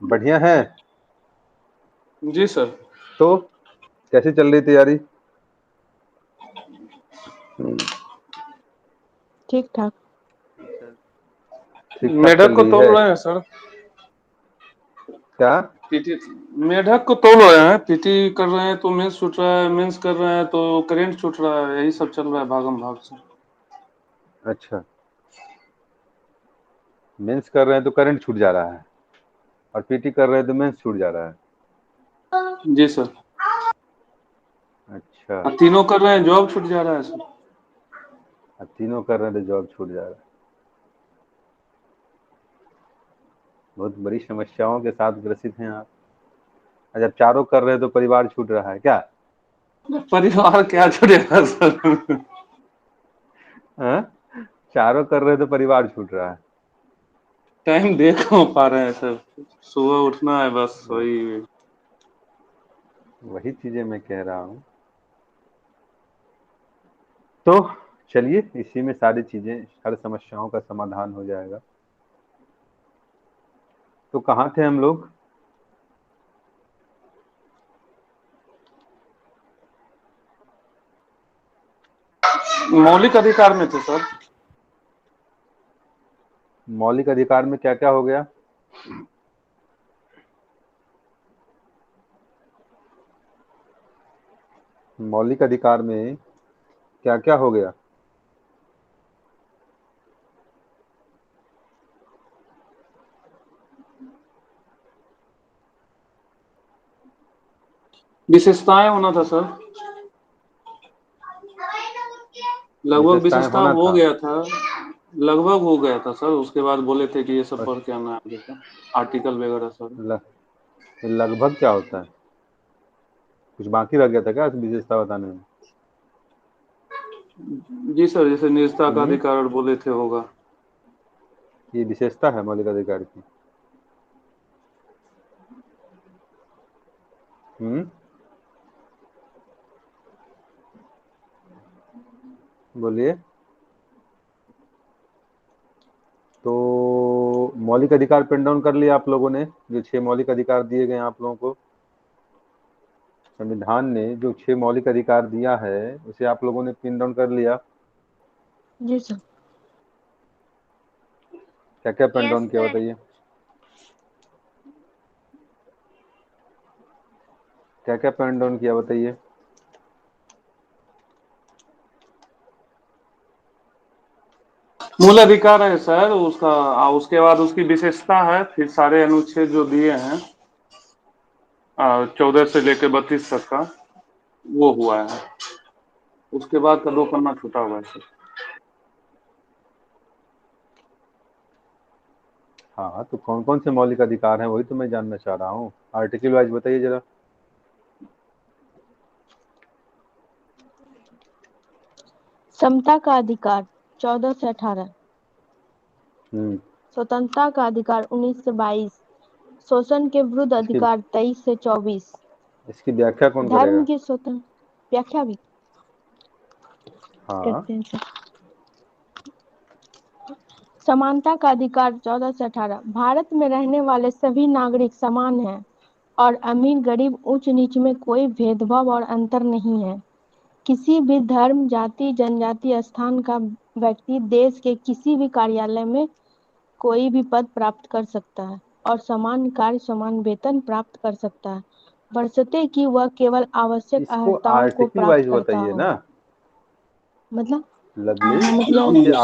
बढ़िया है। जी सर। तो कैसी चल रही तैयारी? ठीक ठाक। ठीक ठाक मेढक चल को रही तोल है? रहे हैं सर। क्या? मेढक को तोल रहे हैं, पीटी कर रहे हैं तो मेंस छूट रहा है, मेंस कर रहे हैं तो करंट छूट रहा है, यही सब चल रहा है भागम भाग से। अच्छा, मेंस कर रहे हैं तो करंट छूट जा रहा है और पीटी कर रहे हैं तो मेंस छूट जा रहा है। जी सर। अच्छा, तीनों कर रहे हैं, जॉब छूट जा रहा है सर। अब तीनों कर रहे हैं तो जॉब छूट जा रहा है। बहुत बड़ी समस्याओं के साथ ग्रसित हैं आप। जब चारों कर रहे हैं तो परिवार छूट रहा है क्या? परिवार क्या छूटेगा सर? हाँ? चारों कर रहे हैं तो परिवार छूट रहा है। टाइम देख नहीं पा रहे हैं सर, सुबह उठना है बस वही। वही चीजें मैं कह रहा हूँ। तो चलिए, इसी में सारी चीजें, हर समस्याओं का समाधान हो जाएगा। तो कहाँ थे हम लोग? मौलिक अधिकार में थे सर। मौलिक अधिकार में क्या क्या हो गया? मौलिक अधिकार में क्या क्या हो गया? विशेषताएं होना था सर, लगभग विशेषताएं विशेषता होना हो था। गया था, लगभग हो गया था सर। उसके बाद बोले थे कि ये सब और पढ़ के आना है आगे का आर्टिकल वगैरह सर। लगभग क्या होता है? कुछ बाकी रह गया था क्या विशेषता बताने में? जी सर, जैसे निजता का हम्म, अधिकार बोले थे होगा। ये विशेषता है मौलिक अधिकार की। हम्म, बोलिए। तो मौलिक अधिकार पिन डाउन कर लिया आप लोगों ने? जो 6 मौलिक अधिकार दिए गए आप लोगों को, संविधान ने जो 6 मौलिक अधिकार दिया है, उसे आप लोगों ने पिन डाउन कर लिया? जी सर। क्या क्या पिन यस डाउन किया सर। बताइए? क्या क्या पिन डाउन किया बताइए? मूल अधिकार है सर उसका, उसके बाद उसकी विशेषता है, फिर सारे अनुच्छेद जो दिए हैं 14 से लेकर 32 तक का वो हुआ है। उसके बाद का 2 पन्ना छूटा हुआ है सर। हाँ, तो कौन कौन से मौलिक अधिकार हैं वही तो मैं जानना चाह रहा हूँ। आर्टिकल वाइज बताइए जरा। समता का अधिकार 14 से 18। हम्म, स्वतंत्रता का अधिकार 19 से 22। शोषण के विरुद्ध इसकी अधिकार 23 से 24। इसकी व्याख्या कौन धर्म करेगा? की स्वतंत्र व्याख्या भी हाँ, करते हैं सर। समानता का अधिकार 14 से 18। भारत में रहने वाले सभी नागरिक समान हैं और अमीर गरीब ऊंच नीच में कोई भेदभाव और अंतर नहीं है। किसी भी धर्म जाति जनजाति स्थान का व्यक्ति देश के किसी भी कार्यालय में कोई भी पद प्राप्त कर सकता है और समान कार्य समान वेतन प्राप्त कर सकता है, बशर्ते कि वह केवल आवश्यक इसको अर्हताओं को आर्टिकल प्राप्त वाइज करता बताइए हो। ना। मतलब लवली, इसे मतलब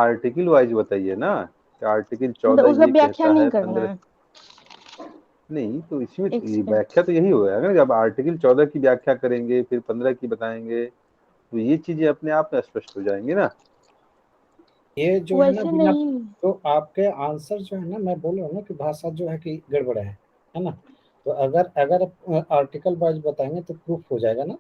आर्टिकल वाइज बताइए ना कि आर्टिकल 14 उसका ये व्याख्या कहता नहीं है, करना 15। है। नहीं तो इसमें एक ये सेकंड। व्याख्या तो यही हो जाएगा ना, जब आर्टिकल 14 की व्याख्या करेंगे फिर 15 की बताएंगे तो ये चीजें अपने आप में स्पष्ट हो जाएंगी ना। ये जो है ना वैसे बिना, नहीं। तो आपके आंसर जो है ना, मैं बोल रहा हूँ ना कि भाषा जो है कि गड़बड़ है ना। तो अगर अगर आर्टिकल वाइज बताएंगे तो प्रूफ हो जाएगा ना।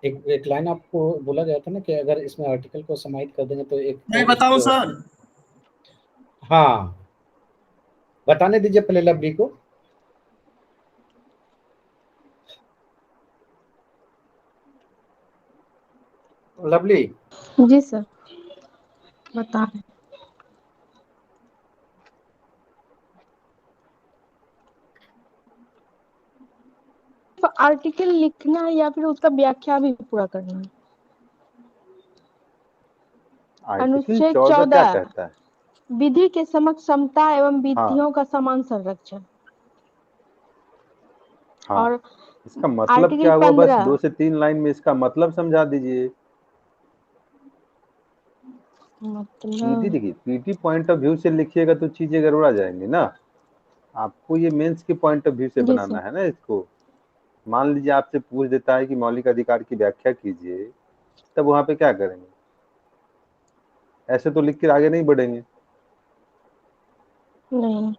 एक एक लाइन आपको बोला गया था ना कि अगर इसमें आर्टिकल को समाहित कर देंगे तो एक मैं बताऊं उसको। सर? हाँ, बताने दीजिए पहले लवली को। लवली, जी सर, बता रहे। आर्टिकल लिखना है या फिर उसका व्याख्या भी पूरा करना है? आर्टिकल अनुच्छेद 14 क्या 14 कहता है? विधि के समक्ष समता एवं हाँ विधियों का समान संरक्षण। हाँ, और इसका मतलब आर्टिकल क्या हुआ? बस 15 2 से 3 लाइन में इसका मतलब समझा दीजिए। पीटी, मतलब देखिए पीटी पॉइंट ऑफ व्यू से लिखिएगा तो चीजें गड़बड़ा जाएंगी ना। आपको ये मेंस के पॉइंट ऑफ व्यू से जी बनाना सर। है ना इसको। मान लीजिए आपसे पूछ देता है कि मौलिक अधिकार की व्याख्या कीजिए, तब वहां पे क्या करेंगे? ऐसे तो लिख के आगे नहीं बढ़ेंगे। नहीं,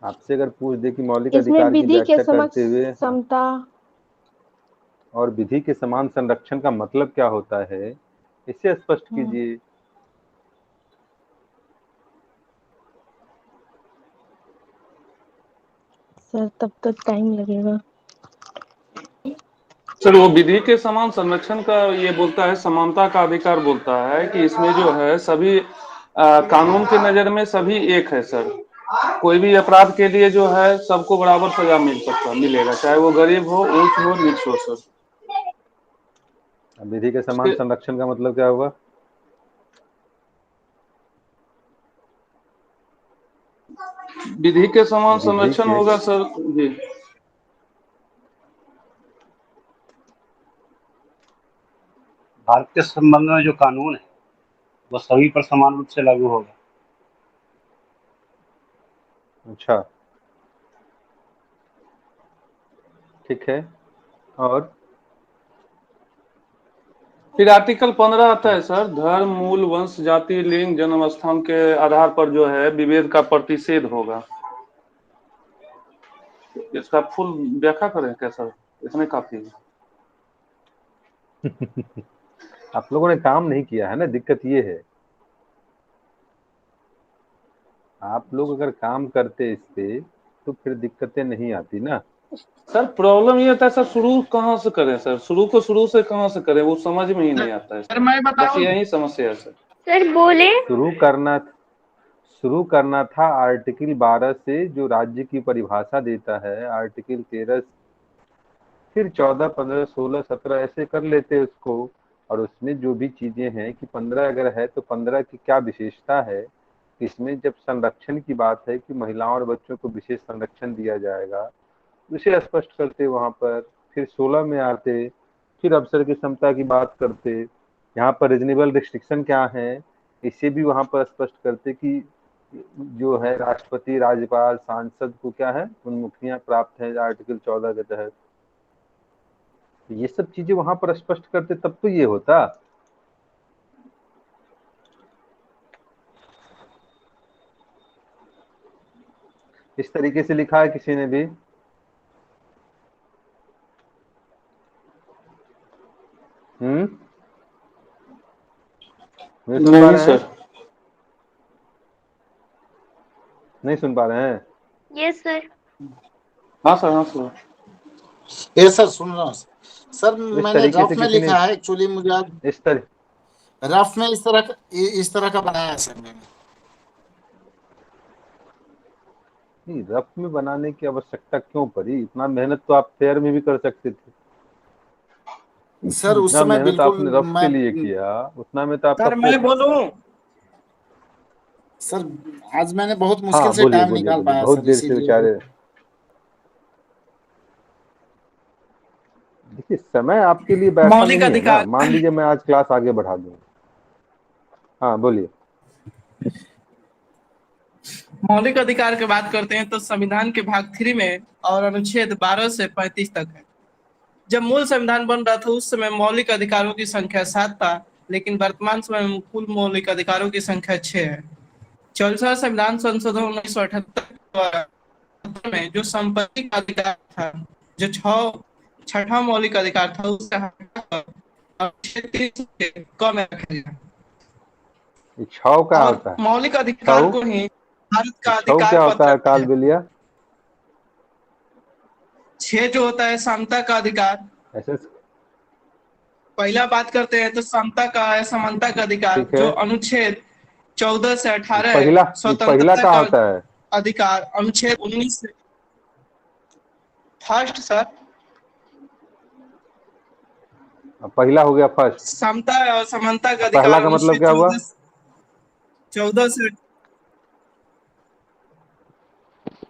आपसे अगर पूछ दे कि मौलिक इसमें अधिकार की विधि के व्याख्या समक्ष करते हुए, हाँ, समता। और विधि के समान संरक्षण का मतलब क्या होता है, इसे स्पष्ट हम्म, कीजिए। सर तब तो टाइम लगेगा। सर वो विधि के समान संरक्षण का ये बोलता है, समानता का अधिकार बोलता है कि इसमें जो है सभी कानून की नजर में सभी एक है सर। कोई भी अपराध के लिए जो है सबको बराबर सजा मिलेगा, चाहे वो गरीब हो, ऊंच हो, नीच हो सर। विधि के समान उसके संरक्षण का मतलब क्या हुआ? विधि के समान विधि संरक्षण के होगा सर जी। भारत के संबंध में जो कानून है वो सभी पर समान रूप से लागू होगा। अच्छा, ठीक है। और फिर आर्टिकल 15 आता है सर, धर्म, मूल, वंश, जाति, लिंग, जन्म स्थान के आधार पर जो है विभेद का प्रतिषेध होगा। इसका फुल व्याख्या करें क्या सर? इसमें काफी है। आप लोगों ने काम नहीं किया है ना, दिक्कत ये है। आप लोग अगर काम करते इस पे तो फिर दिक्कतें नहीं आती ना। सर प्रॉब्लम ये होता है सर, शुरू कहाँ से करें सर? शुरू से कहाँ से करें वो समझ में ही नहीं आता है सर सर। मैं बस बताऊं? यही समस्या है सर। सर बोले। शुरू करना था आर्टिकल 12 से, जो राज्य की परिभाषा देता है। आर्टिकल 13, फिर 14, 15, 16, 17 ऐसे कर लेते उसको। और उसमें जो भी चीजें हैं कि 15 अगर है तो 15 की क्या विशेषता है, इसमें जब संरक्षण की बात है कि महिलाओं और बच्चों को विशेष संरक्षण दिया जाएगा, उसे स्पष्ट करते वहां पर। फिर 16 में आते, फिर अवसर की समता की बात करते। यहाँ पर रीजनेबल रिस्ट्रिक्शन क्या है, इसे भी वहां पर स्पष्ट करते कि जो है राष्ट्रपति, राज्यपाल, सांसद को क्या है, उन्मुखियां प्राप्त है आर्टिकल 14 के तहत। ये सब चीजें वहां पर स्पष्ट करते, तब तो ये होता। इस तरीके से लिखा है किसी ने भी? मुझे सुन पा नहीं रहे हैं? सर। नहीं सुन पा रहे हैं? Yes sir. हाँ सर, हाँ सर। ये सर सुन रहा हूँ सर। इस मैंने तरीके से रफ में किसी ने, लिखा है एक्चुअली, मुझे आज इस तरह रफ में इस तरह का बनाया है सर मैंने। नहीं, रफ में बनाने की आवश्यकता क्यों पड़ी? इतना मेहनत तो आप फेयर में भी कर सकते थे। सर उस जितना समय मेहनत बिल्कुल आपने रफ के मैं लिए किया, उतना में तो आपका सर मैं बोलूं? सर आज मैंने बहुत मुश्किल हाँ से बोलिए टाइम बोलिए निकाल बोलिए, पाया बहुत सर, देर से इसीलिए। बेचारे। देखिए समय आपके लिए बैठा मौलिक नहीं है ना। अधिकार। मान लीजिए मैं आज क्लास आगे बढ़ा दूं। हाँ बोलिए। मौलिक अधिकार की बात करते हैं तो संविधान के भाग 3 में और अनुच्छेद 12 से 35 तक है। जब मूल संविधान बन रहा था उस समय मौलिक अधिकारों की संख्या 7 था, लेकिन वर्तमान समय में कुल मौलिक अधिकारों की संख्या 6 है। 44वां संविधान संशोधन 1978 में जो संपत्ति का अधिकार था, जो छठा मौलिक अधिकार था, उसे हटाकर अनुच्छेद 30 से कम रखा गया ये छाव क्या और होता है? मौलिक अधिकार छाव, को ही भारत ये का छाव अधिकार क्या होता पत्र है है। काल बेलिया? 6 जो होता है समता का अधिकार। ऐसे पहला बात करते हैं तो समता का है, समानता का अधिकार, ठीक है। जो अनुच्छेद 14 से 18 है। पहला, ये पहला स्वतंत्रता क्या का होता है? अधिकार अनुच्छेद 19 से फर्स्ट सर, पहला हो गया फर्स्ट। समता और समानता का पहला अधिकार का मतलब अनुच्छेद क्या हुआ? 14 से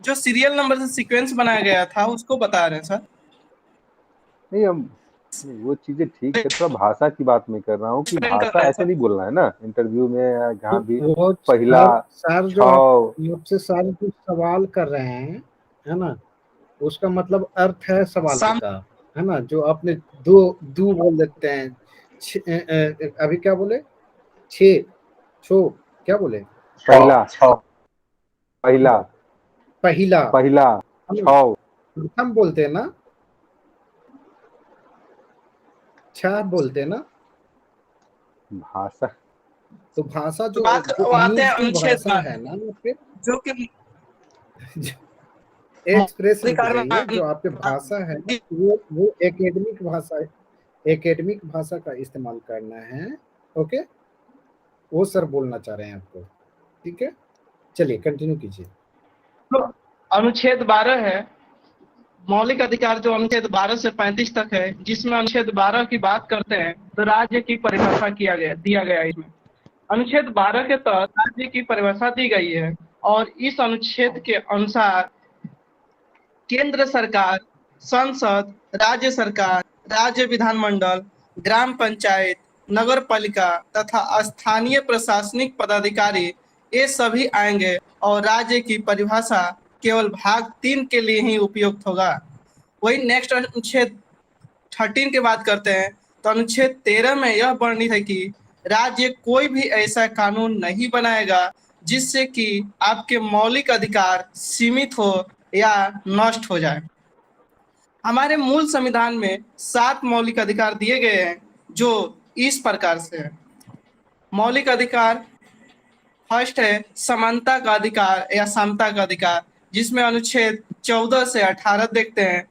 जो सीरियल नंबर से सीक्वेंस बनाया गया था उसको बता रहे हैं सर। नहीं, हम वो चीजें ठीक है, थोड़ा भाषा की बात मैं कर रहा हूँ कि एक्सप्लेन कर भाषा रहे हैं ऐसे सर। नहीं बोलना है ना इंटरव्यू में या जहाँ भी। वो पहला, सर जो आप छः, मुझसे सारे जो सवाल कर रहे हैं, है ना, उसका मतलब अर्थ है सवाल का, है ना। जो आपने दो बोल देते हैं, अभी क्या बोले, छे छो क्या बोले, पहला, पहला, पहिला, पहला, है ना, छः। प्रथम बोलते हैं ना, छह बोलते हैं ना। भाषा, तो भाषा जो बात जो आते हैं यूजफुल अनुच्छेद भाषा है ना, वो फिर जो कि एक्सप्रेशन की अधिकार चाहिए। जो आपके भाषा है ना, वो एकेडमिक भाषा है, एकेडमिक भाषा का इस्तेमाल करना है। ओके, वो सर बोलना चाह रहे हैं आपको। ठीक है, चलिए कंटिन्यू कीजिए। अनुच्छेद 12 है, मौलिक अधिकार जो अनुच्छेद 12 से 35 तक है, जिसमें अनुच्छेद 12 की बात करते हैं तो राज्य की परिभाषा दिया गया है इसमें। अनुच्छेद 12 के तहत राज्य की परिभाषा दी गई है और इस अनुच्छेद के अनुसार केंद्र सरकार, संसद, राज्य सरकार, राज्य विधानमंडल, ग्राम पंचायत, नगर पालिका तथा स्थानीय प्रशासनिक पदाधिकारी ये सभी आएंगे और राज्य की परिभाषा केवल भाग 3 के लिए ही उपयुक्त होगा। वही नेक्स्ट अनुच्छेद 13 की बात करते हैं तो अनुच्छेद 13 में यह वर्णित है कि राज्य कोई भी ऐसा कानून नहीं बनाएगा जिससे कि आपके मौलिक अधिकार सीमित हो या नष्ट हो जाए। हमारे मूल संविधान में 7 मौलिक अधिकार दिए गए हैं जो इस प्रकार से है। मौलिक अधिकार फर्स्ट है समानता का अधिकार या समता का अधिकार, जिसमें अनुच्छेद 14 से 18 देखते हैं।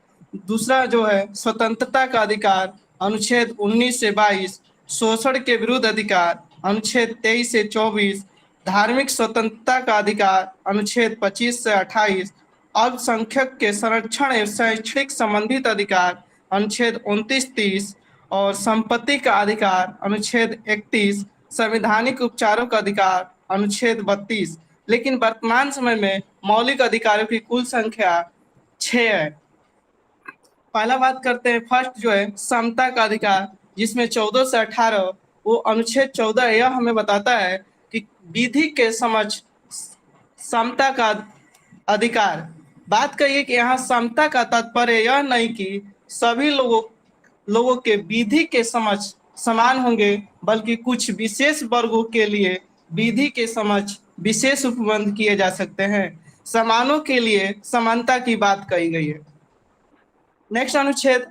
दूसरा जो है स्वतंत्रता का अधिकार, अनुच्छेद 19 से 22। शोषण के विरुद्ध अधिकार, अनुच्छेद 23 से 24। धार्मिक स्वतंत्रता का अधिकार, अनुच्छेद 25 से 28। अल्पसंख्यक के संरक्षण एवं शैक्षणिक संबंधित अधिकार, अनुच्छेद 29-30। और संपत्ति का अधिकार, अनुच्छेद 31। संवैधानिक उपचारों का अधिकार, अनुच्छेद 32। लेकिन वर्तमान समय में मौलिक अधिकारों की कुल संख्या 6 है। पहला बात करते हैं, फर्स्ट जो है समता का अधिकार, जिसमें 14 से 18। वो अनुच्छेद 14 यह हमें बताता है कि विधि के समक्ष समता का अधिकार। बात करिए कि यहाँ समता का तात्पर्य यह नहीं कि सभी लोगों के विधि के समक्ष समान होंगे, बल्कि कुछ विशेष वर्गों के लिए विधि के समक्ष विशेष उपबंध किए जा सकते हैं। समानों के लिए समानता की बात कही गई है। नेक्स्ट अनुच्छेद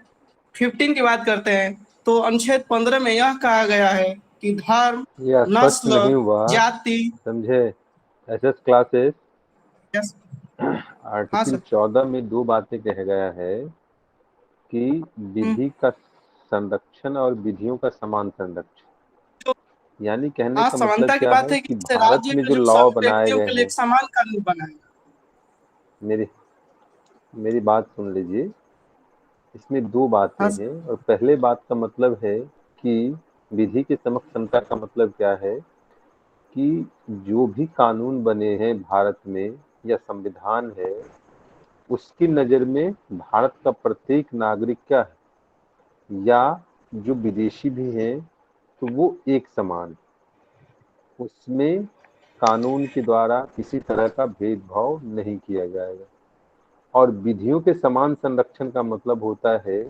15 की बात करते हैं तो अनुच्छेद 15 में यह कहा गया है कि धर्म, यह स्पष्ट नस्ल, नहीं हुआ, जाति। समझे? एसएस क्लासेस यस, हाँ आर्टिकल सर। 14 में दो बातें कहा गया है कि विधि का संरक्षण और विधियों का समान संरक्षण। यानी कहने हाँ, का मतलब समानता की क्या बात है है कि कि इससे भारत राज्य में का जो जो लॉ सभी बनाए व्यक्तियों गए के लिए हैं, एक समान कानून बनाएगा। मेरी बात सुन लीजिए। इसमें दो बातें हाँ हैं और पहले बात का मतलब है कि विधि के समक्ष समता का मतलब क्या है कि जो भी कानून बने हैं भारत में या संविधान है, उसकी नज़र में भारत का प्रत्येक नागरिक क्या है या जो विदेशी भी हैं तो वो एक समान, उसमें कानून के द्वारा किसी तरह का भेदभाव नहीं किया जाएगा। और विधियों के समान संरक्षण का मतलब होता है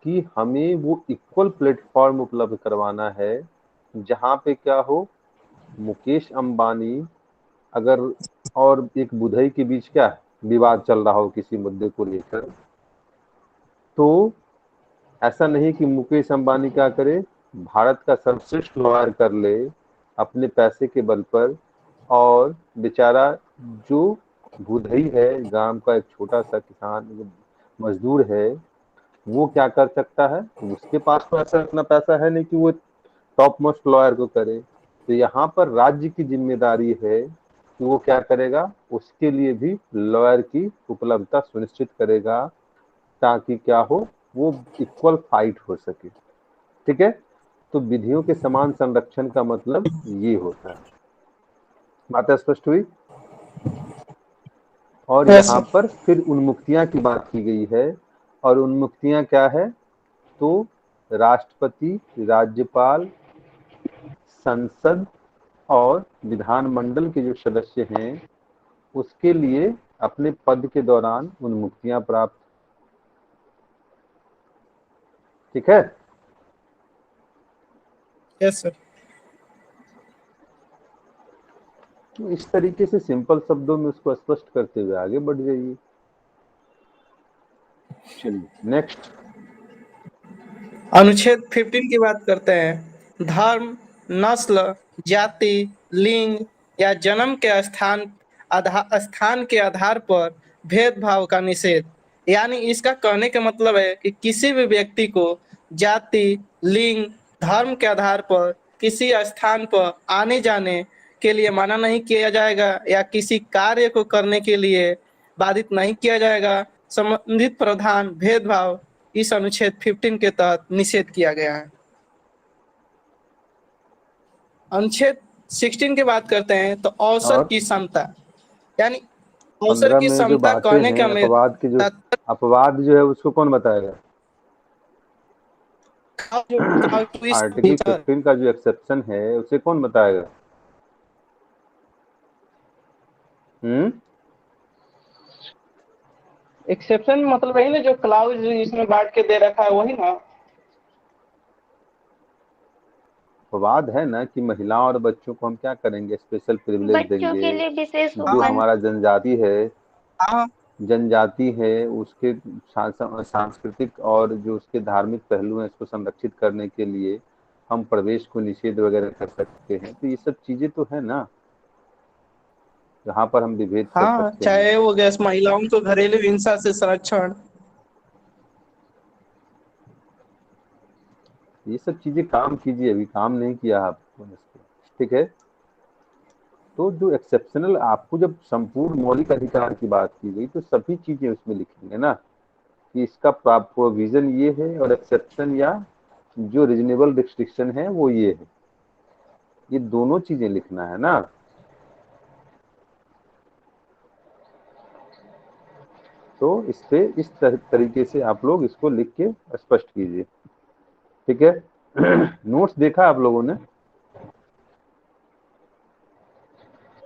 कि हमें वो इक्वल प्लेटफॉर्म उपलब्ध करवाना है जहाँ पे क्या हो, मुकेश अंबानी अगर और एक बुधई के बीच क्या है, विवाद चल रहा हो किसी मुद्दे को लेकर, तो ऐसा नहीं कि मुकेश अंबानी क्या करे, भारत का सर्वश्रेष्ठ लॉयर कर ले अपने पैसे के बल पर, और बेचारा जो बुधई है, गांव का एक छोटा सा किसान मजदूर है, वो क्या कर सकता है? उसके पास तो ऐसा इतना पैसा है नहीं कि वो टॉप मोस्ट लॉयर को करे। तो यहाँ पर राज्य की जिम्मेदारी है कि वो क्या करेगा, उसके लिए भी लॉयर की उपलब्धता सुनिश्चित करेगा ताकि क्या हो, वो इक्वल फाइट हो सके। ठीक है, तो विधियों के समान संरक्षण का मतलब ये होता है। बात स्पष्ट हुई। और यस यहाँ सर। पर फिर उन्मुक्तियां की बात की गई है, और उन्मुक्तियां क्या है, तो राष्ट्रपति, राज्यपाल, संसद और विधानमंडल के जो सदस्य हैं उसके लिए अपने पद के दौरान उन्मुक्तियां प्राप्त। ठीक है, यस सर। तो इस तरीके से सिंपल शब्दों में उसको स्पष्ट करते हुए आगे बढ़ जाइए। चलिए नेक्स्ट। अनुच्छेद 15 की बात करते हैं। धर्म, नस्ल, जाति, लिंग या जन्म के स्थान के आधार पर भेदभाव का निषेध। यानी इसका कहने का मतलब है कि किसी भी व्यक्ति को जाति, लिंग, धर्म के आधार पर किसी स्थान पर आने जाने के लिए मना नहीं किया जाएगा या किसी कार्य को करने के लिए बाधित नहीं किया जाएगा। संबंधित प्रावधान भेदभाव इस अनुच्छेद 15 के तहत निषेध किया गया है। अनुच्छेद 16 की बात करते हैं तो अवसर और की समता, यानी अवसर 15 की में जो समता बातें कहने का हैं, मेरा अपवाद की जो तात्पर्य अपवाद जो है उसको कौन बताएगा। Article sir. 15 का जो एक्सेप्शन है उसे कौन बताएगा। एक्सेप्शन मतलब वही ना जो क्लाउज इसमें बांट के दे रखा है वही ना। अपवाद है ना कि महिलाओं और बच्चों को हम क्या करेंगे, स्पेशल प्रिविलेज बच्चों देंगे। के लिए विशेष जो उपबंध। हमारा जनजाति है, हाँ जनजाति है उसके सांस्कृतिक और जो उसके धार्मिक पहलू हैं इसको संरक्षित करने के लिए हम प्रवेश को निषेध वगैरह कर सकते हैं। तो ये सब चीजें तो है ना जहाँ पर हम विभेद कर हाँ, सकते हैं। चाहे वो गैस महिलाओं को घरेलू हिंसा से संरक्षण। ये सब चीजें काम कीजिए, अभी काम नहीं किया आपको इस पे। ठीक है, तो जो एक्सेप्शनल आपको जब संपूर्ण मौलिक अधिकार की बात की गई तो सभी चीजें उसमें लिखेंगे ना कि इसका प्रोविजन ये है और एक्सेप्शन या जो रीजनेबल रिस्ट्रिक्शन है वो ये है। ये दोनों चीजें लिखना है ना। तो इस पे इस तरीके से आप लोग इसको लिख के स्पष्ट कीजिए। ठीक है, नोट्स देखा आप लोगों ने,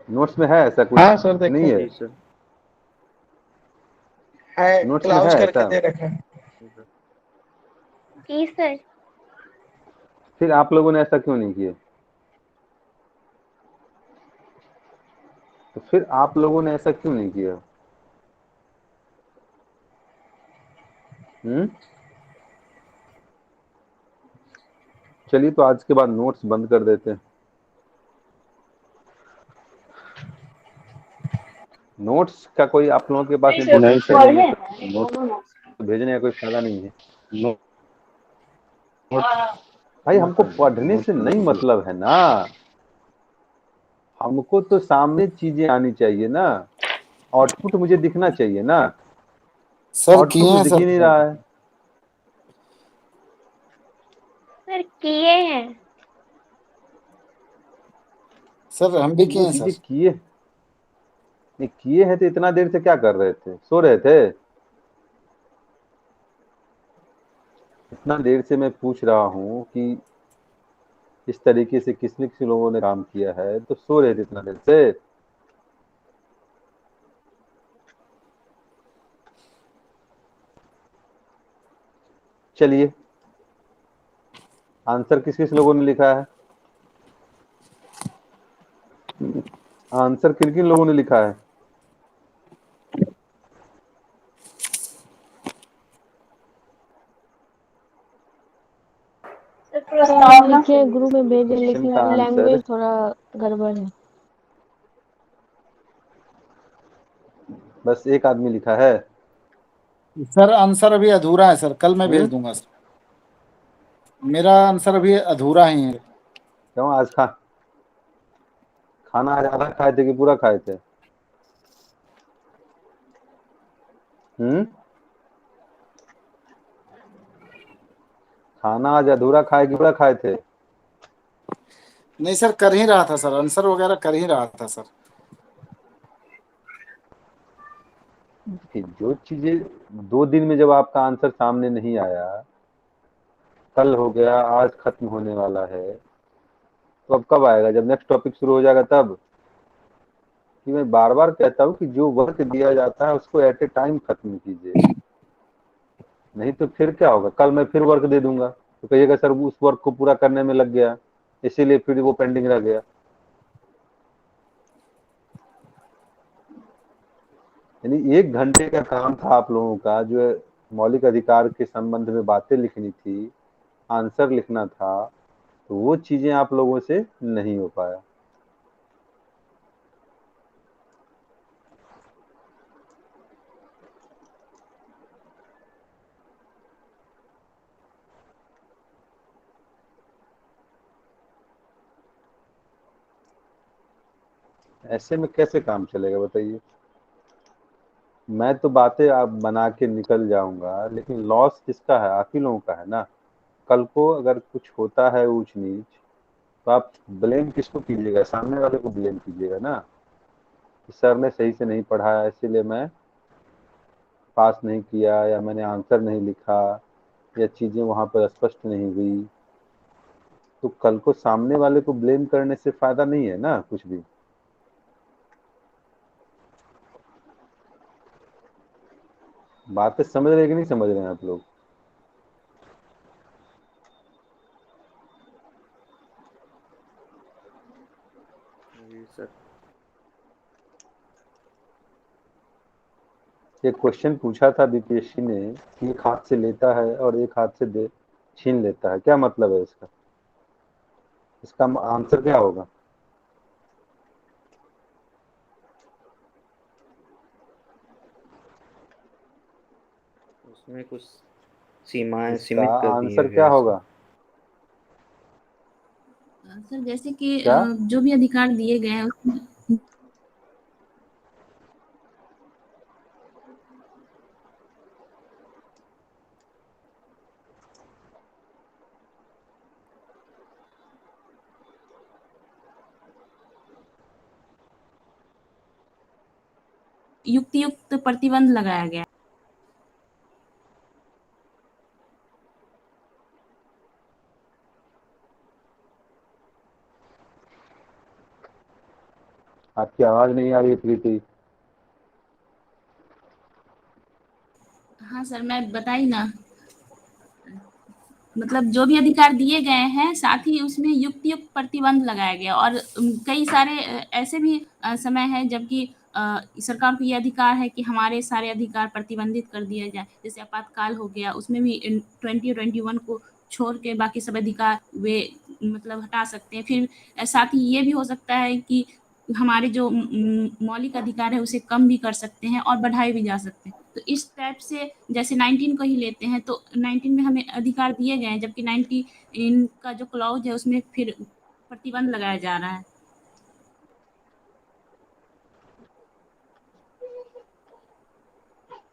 नोट्स में है ऐसा कुछ हाँ सर देखें नहीं है, है, नोट्स में है क्लाउज करके ऐसा। दे रखे हैं। जी सर। फिर आप लोगों ने ऐसा क्यों नहीं किया, तो फिर आप लोगों ने ऐसा क्यों नहीं किया। चलिए तो आज के बाद नोट्स बंद कर देते हैं। नोट्स का कोई आप लोगों के पास इंपोर्टेंट नहीं है तो नोट्स भेजने का कोई फायदा नहीं है। भाई हमको पढ़ने से नहीं मतलब है ना, हमको तो सामने चीजें आनी चाहिए ना, आउटपुट मुझे दिखना चाहिए ना। सर आउटपुट किए तो हैं दिख सर। ही नहीं रहा है। सर किए हैं। सर हम भी किए वो हैं चीजें सर। किए नहीं, किए हैं तो इतना देर से क्या कर रहे थे, सो रहे थे। इतना देर से मैं पूछ रहा हूँ कि इस तरीके से किस किस लोगों ने काम किया है, तो सो रहे थे इतना देर से। चलिए, आंसर किस किस लोगों ने लिखा है, आंसर किन किन लोगों ने लिखा है। लिखे ग्रुप में भेजे क्वेश्चन लेकिन का आंसर लैंग्वेज थोड़ा गड़बड़ है। बस एक आदमी लिखा है। सर आंसर अभी अधूरा है सर, कल मैं भेज हम्म, दूंगा सर। मेरा आंसर अभी अधूरा ही है। क्यों आज खाना आज आधा खाए थे कि पूरा खाए थे। खाना आज अधूरा खाए कि पूरा खाए थे? नहीं सर, कर ही रहा था सर, आंसर वगैरह कर ही रहा था सर। कि जो चीजें 2 दिन में जब आपका आंसर सामने नहीं आया, कल हो गया, आज खत्म होने वाला है, तो अब कब आएगा? जब नेक्स्ट टॉपिक शुरू हो जाएगा तब। कि मैं बार बार कहता हूँ कि जो वर्क दिया जाता है उसको एट ए टाइम खत्म कीजिए, नहीं तो फिर क्या होगा, कल मैं फिर वर्क दे दूंगा तो कहिएगा सर उस वर्क को पूरा करने में लग गया, इसीलिए फिर वो पेंडिंग रह गया। यानी 1 घंटे का काम था आप लोगों का, जो मौलिक अधिकार के संबंध में बातें लिखनी थी, आंसर लिखना था, तो वो चीजें आप लोगों से नहीं हो पाया। ऐसे में कैसे काम चलेगा बताइए? मैं तो बातें आप बना के निकल जाऊंगा, लेकिन लॉस किसका है? आप ही लोगों का है ना। कल को अगर कुछ होता है ऊंच नीच, तो आप ब्लेम किसको कीजिएगा? सामने वाले को ब्लेम कीजिएगा ना, कि सर ने सही से नहीं पढ़ाया इसीलिए मैं पास नहीं किया, या मैंने आंसर नहीं लिखा, या चीजें वहां पर स्पष्ट नहीं हुई। तो कल को सामने वाले को ब्लेम करने से फायदा नहीं है ना कुछ भी। बातें समझ रहे हैं कि नहीं समझ रहे हैं आप लोग? जी सर। एक क्वेश्चन पूछा था बीपीएससी ने कि एक हाथ से लेता है और एक हाथ से दे छीन लेता है, क्या मतलब है इसका? इसका आंसर क्या होगा? उसमें कुछ सीमाएं इसका सीमित कर दिए आंसर गए क्या हैं सर। होगा? सर जैसे कि क्या? जो भी अधिकार दिए गए हैं उसमें युक्त युक्त प्रतिबंध लगाया गया है। आपकी आवाज नहीं आ रही है प्रीति। हाँ सर, मैं बताई ना, मतलब जो भी अधिकार दिए गए हैं साथ ही उसमें युक्त युक्त प्रतिबंध लगाया गया और कई सारे ऐसे भी समय है जबकि सरकार को ये अधिकार है कि हमारे सारे अधिकार प्रतिबंधित कर दिया जाए, जैसे आपातकाल हो गया उसमें भी 2021 को छोड़ के बाकी सब अधिकार वे मतलब हटा सकते हैं। फिर साथ ही ये भी हो सकता है कि हमारे जो मौलिक अधिकार है उसे कम भी कर सकते हैं और बढ़ाए भी जा सकते हैं। तो इस टाइप से जैसे 19 को ही लेते हैं तो 19 में हमें अधिकार दिए गए हैं जबकि 19 का जो क्लॉज है उसमें फिर प्रतिबंध लगाया जा रहा है।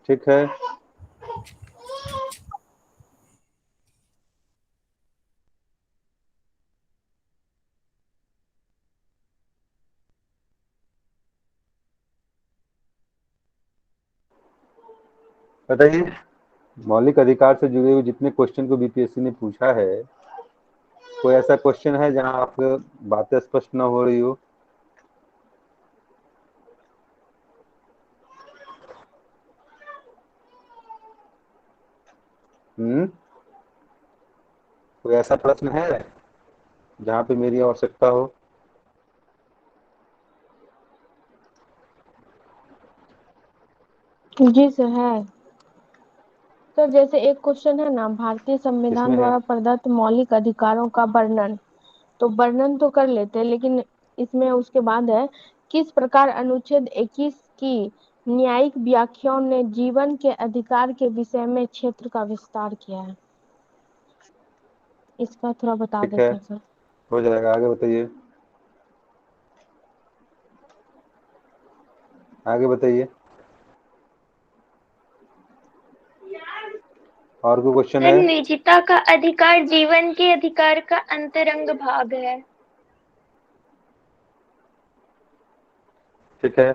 ठीक है। बताइए, मौलिक अधिकार से जुड़े हुए जितने क्वेश्चन को बीपीएससी ने पूछा है, कोई ऐसा क्वेश्चन है जहां आपको बातें स्पष्ट ना हो रही हो? हम्म? कोई ऐसा प्रश्न है जहां पे मेरी आवश्यकता हो? जी सर है। सर जैसे एक क्वेश्चन है ना, भारतीय संविधान किसमें है? द्वारा प्रदत्त मौलिक अधिकारों का वर्णन। तो वर्णन तो कर लेते हैं, लेकिन इसमें उसके बाद है, किस प्रकार अनुच्छेद 21 की न्यायिक व्याख्याओं ने जीवन के अधिकार के विषय में क्षेत्र का विस्तार किया है? इसका थोड़ा बता ठीक है, देते हैं सर। हो जाएगा, आगे बताइए। आगे बताइए। और कोई क्वेश्चन सर, है? निजता का अधिकार जीवन के अधिकार का अंतरंग भाग है। ठीक है,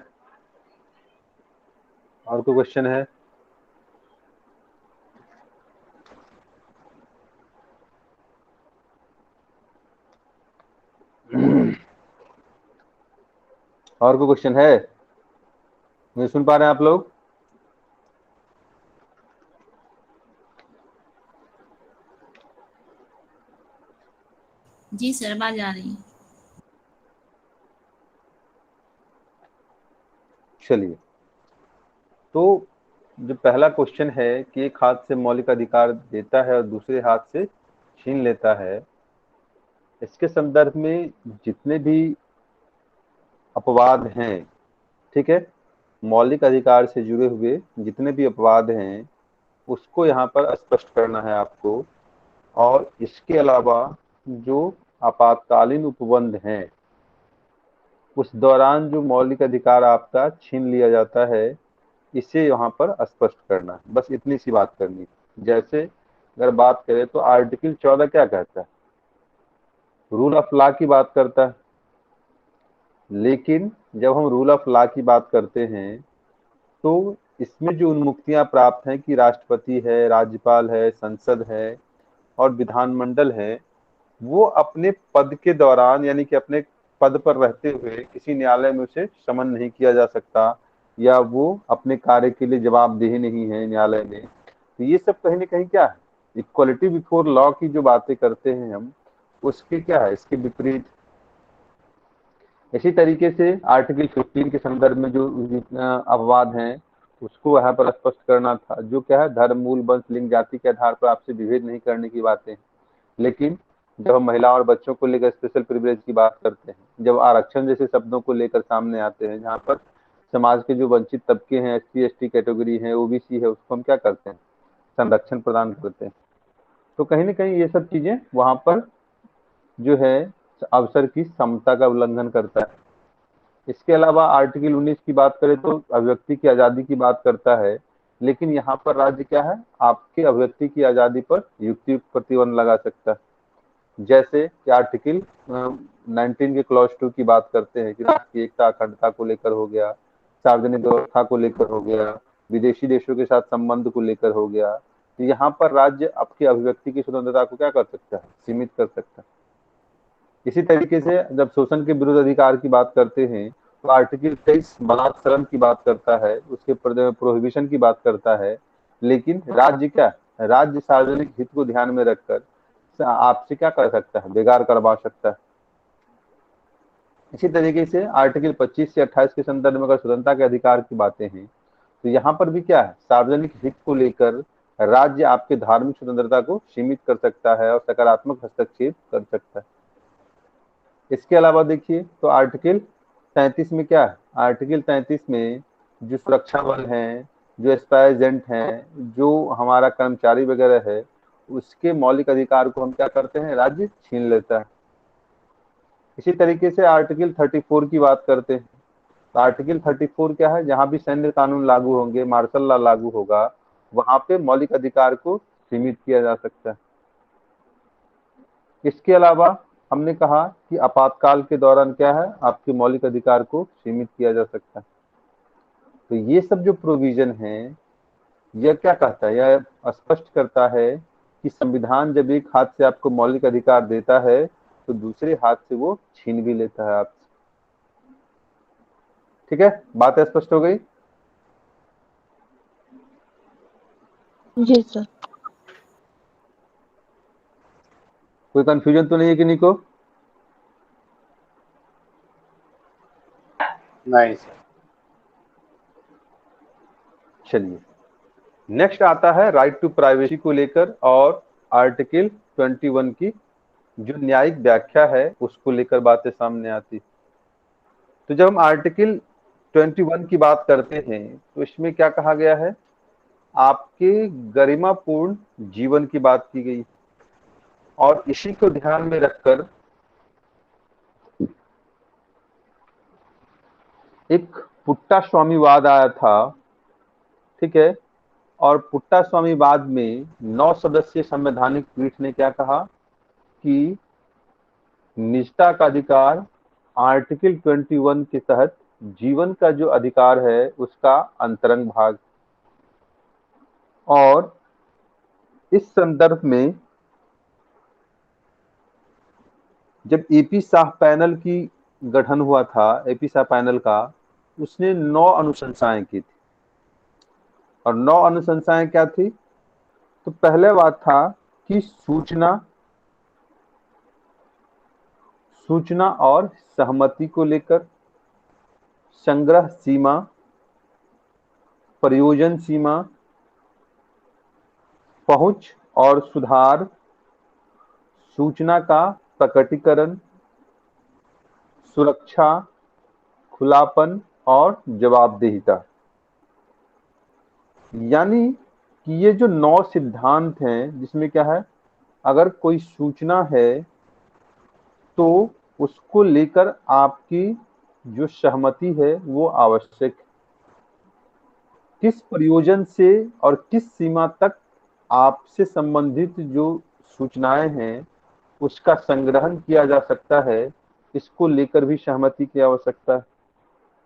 और कोई क्वेश्चन है? और कोई क्वेश्चन है? मुझे सुन पा रहे हैं आप लोग? जी सर, आवाज आ रही है। चलिए, तो जो पहला क्वेश्चन है कि एक हाथ से मौलिक अधिकार देता है और दूसरे हाथ से छीन लेता है, इसके संदर्भ में जितने भी अपवाद हैं, ठीक है, मौलिक अधिकार से जुड़े हुए जितने भी अपवाद हैं उसको यहाँ पर स्पष्ट करना है आपको। और इसके अलावा जो आपातकालीन उपबंध हैं उस दौरान जो मौलिक अधिकार आपका छीन लिया जाता है, इसे यहाँ पर स्पष्ट करना है। बस इतनी सी बात करनी है। जैसे अगर बात करें तो आर्टिकल 14 क्या कहता है? रूल ऑफ लॉ की बात करता है। लेकिन जब हम रूल ऑफ लॉ की बात करते हैं तो इसमें जो उन्मुक्तियां प्राप्त हैं कि राष्ट्रपति है, राज्यपाल है, संसद है और विधानमंडल है, वो अपने पद के दौरान यानी कि अपने पद पर रहते हुए किसी न्यायालय में उसे समन नहीं किया जा सकता, या वो अपने कार्य के लिए जवाबदेही नहीं है न्यायालय में। तो ये सब कहीं ना कहीं क्या है, इक्वलिटी बिफोर लॉ की जो बातें करते हैं हम, उसके क्या है, इसके विपरीत। इसी तरीके से आर्टिकल 15 के संदर्भ में जो अपवाद हैं उसको यहाँ पर स्पष्ट करना था, जो क्या है, धर्म, मूल, वंश, लिंग, जाति के आधार पर आपसे विभेद नहीं करने की बातें। लेकिन जब हम महिला और बच्चों को लेकर स्पेशल प्रिविलेज की बात करते हैं, जब आरक्षण जैसे शब्दों को लेकर सामने आते हैं, जहाँ पर समाज के जो वंचित तबके हैं, SC ST कैटेगरी है, OBC है, उसको हम क्या करते हैं, संरक्षण प्रदान करते हैं। तो कहीं ना कहीं ये सब चीजें वहां पर जो है अवसर की समता का उल्लंघन करता है। इसके अलावा आर्टिकल 19 की बात करें तो अभिव्यक्ति की आजादी की बात करता है, लेकिन यहाँ पर राज्य क्या है, आपके अभिव्यक्ति की आजादी पर युक्तियुक्त प्रतिबंध लगा सकता है। जैसे कि आर्टिकल 19 के क्लॉज 2 की बात करते हैं कि राष्ट्र की एकता अखंडता को लेकर हो गया, सार्वजनिक व्यवस्था को लेकर हो गया, विदेशी देशों के साथ संबंध को लेकर हो गया। तो यहाँ पर राज्य आपकी अभिव्यक्ति की स्वतंत्रता को क्या कर सकता है, सीमित कर सकता है। इसी तरीके से जब शोषण के विरुद्ध अधिकार की बात करते हैं तो आर्टिकल 23 बलात्सर्म की बात करता है, उसके प्रोहिबिशन की बात करता है। लेकिन राज्य क्या, राज्य सार्वजनिक हित को ध्यान में रखकर आपसे क्या कर सकता है, बेगार करवा सकता है। इसी तरीके से आर्टिकल 25 से 28 के संदर्भ में अगर स्वतंत्रता के अधिकार की बातें हैं तो यहाँ पर भी क्या है, सार्वजनिक हित को लेकर राज्य आपके धार्मिक स्वतंत्रता को सीमित कर सकता है और सकारात्मक हस्तक्षेप कर सकता है। इसके अलावा देखिए तो आर्टिकल 33 में क्या है, आर्टिकल 33 में जो सुरक्षा बल हैं, जो स्पाई एजेंट हैं, जो हमारा कर्मचारी वगैरह है, उसके मौलिक अधिकार को हम क्या करते हैं, राज्य छीन लेता है। इसी तरीके से आर्टिकल 34 की बात करते हैं तो आर्टिकल 34 क्या है, जहां भी सैन्य कानून लागू होंगे, मार्शल लॉ लागू होगा, वहां पे मौलिक अधिकार को सीमित किया जा सकता है। इसके अलावा हमने कहा कि आपातकाल के दौरान क्या है, आपके मौलिक अधिकार को सीमित किया जा सकता है। तो ये सब जो प्रोविजन है, यह क्या कहता है, यह स्पष्ट करता है कि संविधान जब एक हाथ से आपको मौलिक अधिकार देता है तो दूसरे हाथ से वो छीन भी लेता है आपसे। ठीक है, बात स्पष्ट हो गई? जी सर। कोई कंफ्यूजन तो नहीं है किन्हीं को? नहीं सर। चलिए, नेक्स्ट आता है राइट टू प्राइवेसी को लेकर और आर्टिकल 21 की जो न्यायिक व्याख्या है उसको लेकर बातें सामने आती। तो जब हम आर्टिकल 21 की बात करते हैं तो इसमें क्या कहा गया है, आपके गरिमापूर्ण जीवन की बात की गई और इसी को ध्यान में रखकर एक पुट्टा स्वामीवाद आया था। ठीक है, और पुट्टा स्वामीवाद में 9 सदस्यीय संवैधानिक पीठ ने क्या कहा कि निजता का अधिकार आर्टिकल 21 के तहत जीवन का जो अधिकार है उसका अंतरंग भाग। और इस संदर्भ में जब एपी शाह पैनल की गठन हुआ था, एपी शाह पैनल का, उसने 9 अनुशंसाएं की थी। और 9 अनुशंसाएं क्या थी? तो पहले बात था कि सूचना और सहमति को लेकर, संग्रह सीमा, प्रयोजन सीमा, पहुंच और सुधार, सूचना का प्रकटीकरण, सुरक्षा, खुलापन और जवाबदेहिता। यानी कि ये जो 9 सिद्धांत हैं, जिसमें क्या है, अगर कोई सूचना है तो उसको लेकर आपकी जो सहमति है वो आवश्यक है। किस प्रयोजन से और किस सीमा तक आपसे संबंधित जो सूचनाएं हैं उसका संग्रहण किया जा सकता है, इसको लेकर भी सहमति की आवश्यकता है,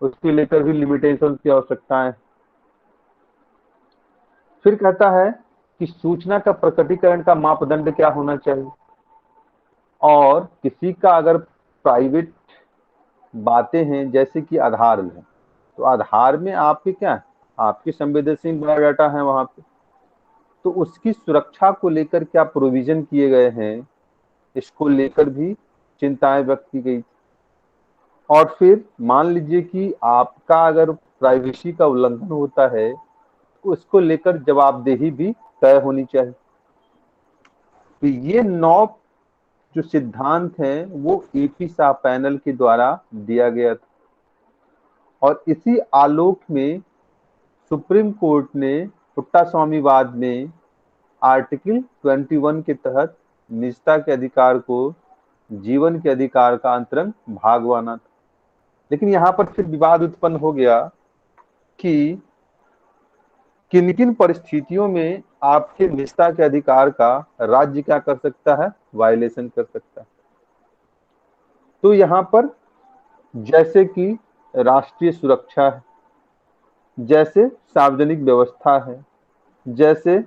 उसको लेकर भी लिमिटेशन की आवश्यकता है। फिर कहता है कि सूचना का प्रकटीकरण का मापदंड क्या होना चाहिए, और किसी का अगर प्राइवेट बातें हैं जैसे कि आधार में, तो आधार में आपके क्या है, आपकी संवेदनशील बायोडाटा है वहां पे, तो उसकी सुरक्षा को लेकर क्या प्रोविजन किए गए हैं, इसको लेकर भी चिंताएं व्यक्त की गई। और फिर मान लीजिए कि आपका अगर प्राइवेसी का उल्लंघन होता है तो उसको लेकर जवाबदेही भी तय होनी चाहिए। तो ये 9 जो सिद्धांत हैं वो एपी शाह पैनल के द्वारा दिया गया था। और इसी आलोक में सुप्रीम कोर्ट ने पुट्टा स्वामीवाद में आर्टिकल 21 के तहत निजता के अधिकार को जीवन के अधिकार का अंतरंग भाग माना था। लेकिन यहाँ पर फिर विवाद उत्पन्न हो गया कि किन किन परिस्थितियों में आपके निजता के अधिकार का राज्य क्या कर सकता है, वायलेशन कर सकता है। तो यहाँ पर जैसे कि राष्ट्रीय सुरक्षा है, जैसे सार्वजनिक व्यवस्था है, जैसे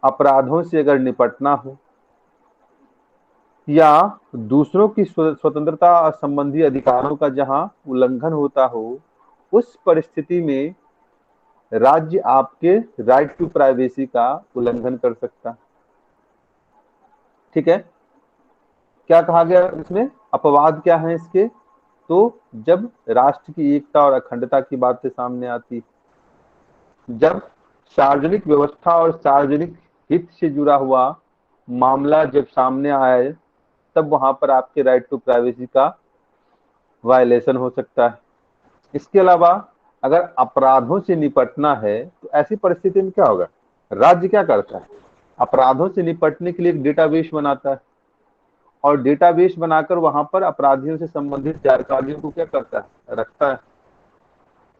अपराधों से अगर निपटना हो, या दूसरों की स्वतंत्रता संबंधी अधिकारों का जहां उल्लंघन होता हो, उस परिस्थिति में राज्य आपके राइट टू प्राइवेसी का उल्लंघन कर सकता है। ठीक है, क्या कहा गया इसमें, अपवाद क्या है इसके? तो जब राष्ट्र की एकता और अखंडता की बातें सामने आती, जब सार्वजनिक व्यवस्था और सार्वजनिक हित से जुड़ा हुआ मामला जब सामने आए, तब वहां पर आपके राइट टू प्राइवेसी का वायलेशन हो सकता है। इसके अलावा अगर अपराधों से निपटना है तो ऐसी परिस्थिति में क्या होगा, राज्य क्या करता है, अपराधों से निपटने के लिए एक डेटाबेस बनाता है, और डेटाबेस बनाकर वहां पर अपराधियों से संबंधित जानकारियों को क्या करता है, रखता है।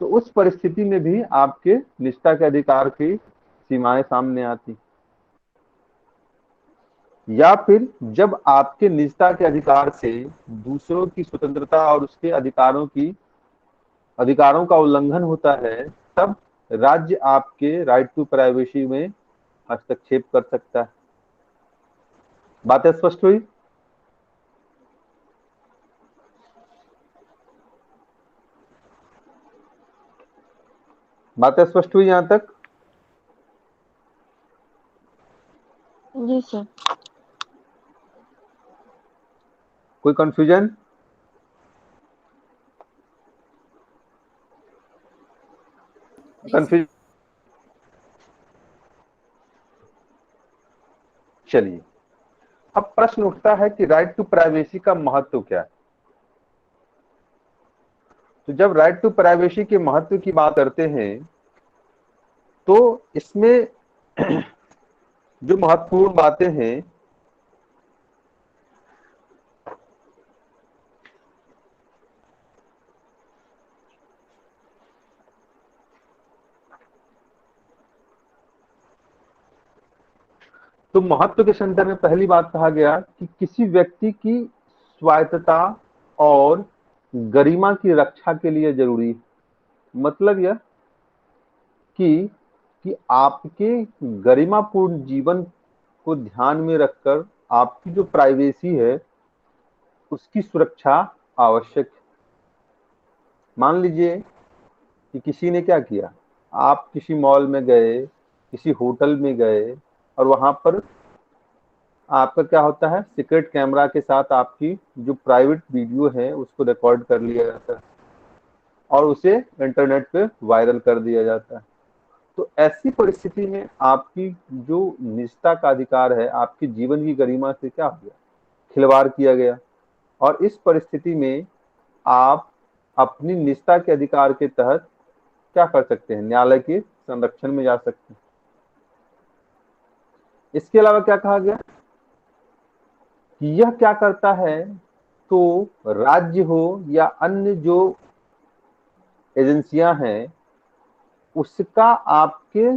तो उस परिस्थिति में भी आपके निजता के अधिकार की सीमाएं सामने आती। या फिर जब आपके निजता के अधिकार से दूसरों की स्वतंत्रता और उसके अधिकारों का उल्लंघन होता है, तब राज्य आपके राइट टू प्राइवेसी में हस्तक्षेप कर सकता है। बात स्पष्ट हुई? बात स्पष्ट हुई यहां तक? जी सर। कोई कंफ्यूजन? कंफ्यूजन? चलिए, अब प्रश्न उठता है कि राइट टू प्राइवेसी का महत्व क्या है। तो जब राइट टू प्राइवेसी के महत्व की बात करते हैं तो इसमें जो महत्वपूर्ण बातें हैं, तो महत्व के संदर्भ में पहली बात कहा गया कि किसी व्यक्ति की स्वायत्तता और गरिमा की रक्षा के लिए जरूरी है। मतलब यह कि आपके गरिमापूर्ण जीवन को ध्यान में रखकर आपकी जो प्राइवेसी है उसकी सुरक्षा आवश्यक है। मान लीजिए कि किसी ने क्या किया, आप किसी मॉल में गए, किसी होटल में गए और वहां पर आपका क्या होता है, सीक्रेट कैमरा के साथ आपकी जो प्राइवेट वीडियो है उसको रिकॉर्ड कर लिया जाता है और उसे इंटरनेट पे वायरल कर दिया जाता है। तो ऐसी परिस्थिति में आपकी जो निजता का अधिकार है, आपकी जीवन की गरिमा से क्या हो गया, खिलवाड़ किया गया। और इस परिस्थिति में आप अपनी निजता के अधिकार के तहत क्या कर सकते हैं, न्यायालय के संरक्षण में जा सकते हैं। इसके अलावा क्या कहा गया कि यह क्या करता है, तो राज्य हो या अन्य जो एजेंसियां हैं उसका आपके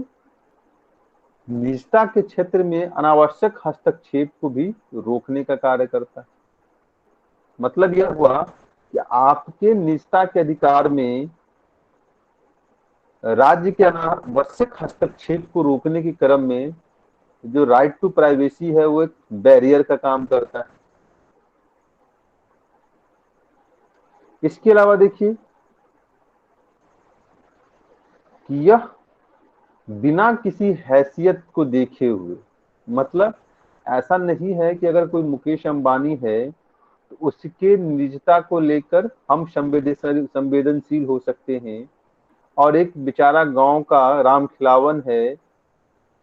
निजता के क्षेत्र में अनावश्यक हस्तक्षेप को भी रोकने का कार्य करता है। मतलब यह हुआ कि आपके निजता के अधिकार में राज्य के अनावश्यक हस्तक्षेप को रोकने के क्रम में जो राइट टू प्राइवेसी है वो एक बैरियर का काम करता है। इसके अलावा देखिए कि यह बिना किसी हैसियत को देखे हुए, मतलब ऐसा नहीं है कि अगर कोई मुकेश अंबानी है तो उसके निजता को लेकर हम संवेदनशील हो सकते हैं, और एक बेचारा गांव का राम खिलावन है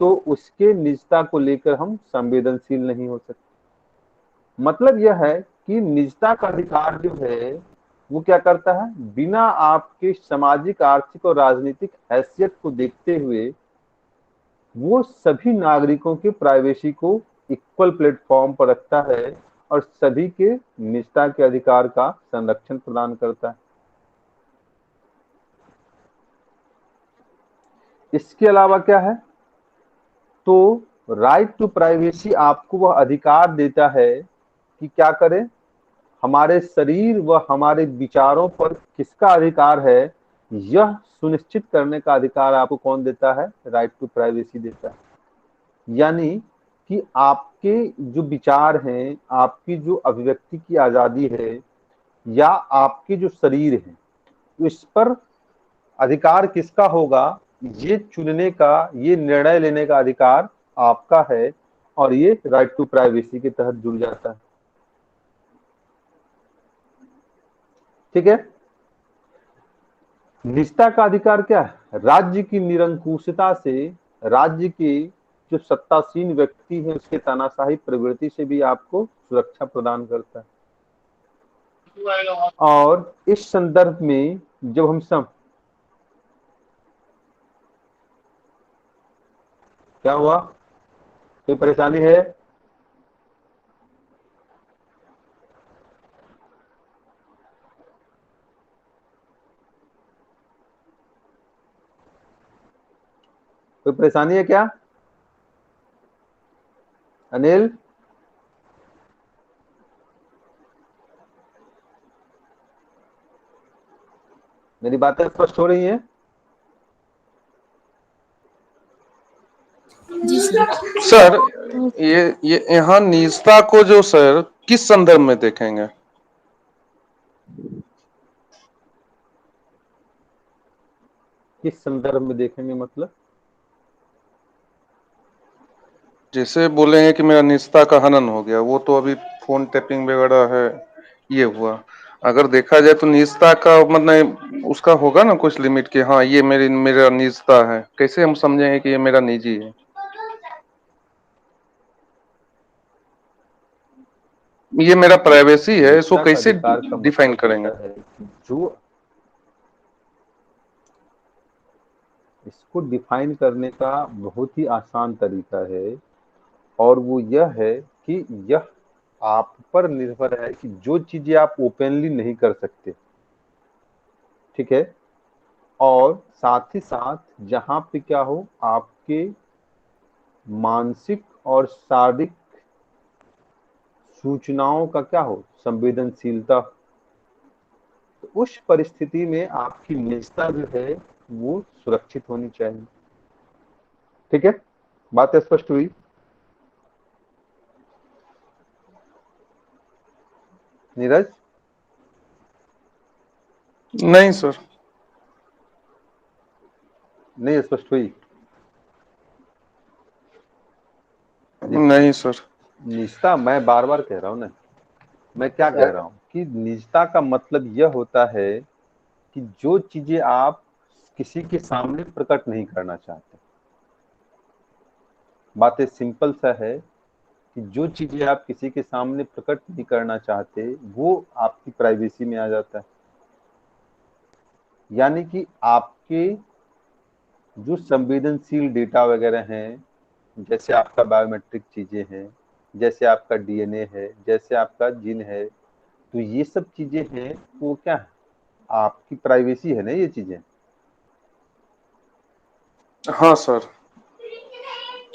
तो उसके निजता को लेकर हम संवेदनशील नहीं हो सकते। मतलब यह है कि निजता का अधिकार जो है वो क्या करता है, बिना आपके सामाजिक, आर्थिक और राजनीतिक हैसियत को देखते हुए वो सभी नागरिकों के प्राइवेसी को इक्वल प्लेटफॉर्म पर रखता है और सभी के निजता के अधिकार का संरक्षण प्रदान करता है। इसके अलावा क्या है, तो राइट टू प्राइवेसी आपको वह अधिकार देता है कि क्या करें, हमारे शरीर व हमारे विचारों पर किसका अधिकार है यह सुनिश्चित करने का अधिकार आपको कौन देता है, राइट टू प्राइवेसी देता है। यानी कि आपके जो विचार हैं, आपकी जो अभिव्यक्ति की आजादी है या आपके जो शरीर है, इस पर अधिकार किसका होगा ये चुनने का, ये निर्णय लेने का अधिकार आपका है, और ये राइट टू प्राइवेसी के तहत जुड़ जाता है। ठीक है। निजता का अधिकार क्या है, राज्य की निरंकुशता से, राज्य के जो सत्तासीन व्यक्ति है उसके तानाशाही प्रवृत्ति से भी आपको सुरक्षा प्रदान करता है। और इस संदर्भ में जब हम क्या हुआ, कोई परेशानी है? कोई परेशानी है क्या अनिल? मेरी बातें स्पष्ट हो रही हैं? जी सर। सर ये यहाँ निजता को जो सर किस संदर्भ में देखेंगे? किस संदर्भ में देखेंगे मतलब? जैसे बोलेंगे कि मेरा निजता का हनन हो गया, वो तो अभी फोन टैपिंग वगैरह है, ये हुआ। अगर देखा जाए तो निजता का मतलब उसका होगा ना कुछ लिमिट कि हाँ ये मेरा निजता है, कैसे हम समझेंगे कि ये मेरा निजी है? ये मेरा प्राइवेसी है, इसको निजता का कैसे अधिकार का डिफाइन मतलब करेंगे? होता है कि जो इसको डिफाइन करने का बहुत ही आसान तरीका है, और वो यह है कि यह आप पर निर्भर है कि जो चीजें आप ओपनली नहीं कर सकते, ठीक है, और साथ ही साथ जहां पे क्या हो, आपके मानसिक और शारीरिक सूचनाओं का क्या हो, संवेदनशीलता। तो उस परिस्थिति में आपकी निजता जो है वो सुरक्षित होनी चाहिए। ठीक है, बात स्पष्ट हुई? नीरज? नहीं सर। नहीं स्पष्ट हुई? नहीं सर। निजता, मैं बार बार कह रहा हूं ना, मैं क्या कह रहा हूं कि निजता का मतलब यह होता है कि जो चीजें आप किसी के सामने प्रकट नहीं करना चाहते। बातें सिंपल सा है कि जो चीजें आप किसी के सामने प्रकट नहीं करना चाहते वो आपकी प्राइवेसी में आ जाता है। यानी कि आपके जो संवेदनशील डेटा वगैरह हैं, जैसे आपका बायोमेट्रिक चीजें हैं, जैसे आपका डीएनए है, जैसे आपका जीन है, तो ये सब चीजें हैं वो क्या है, आपकी प्राइवेसी है ना ये चीजें। हाँ सर,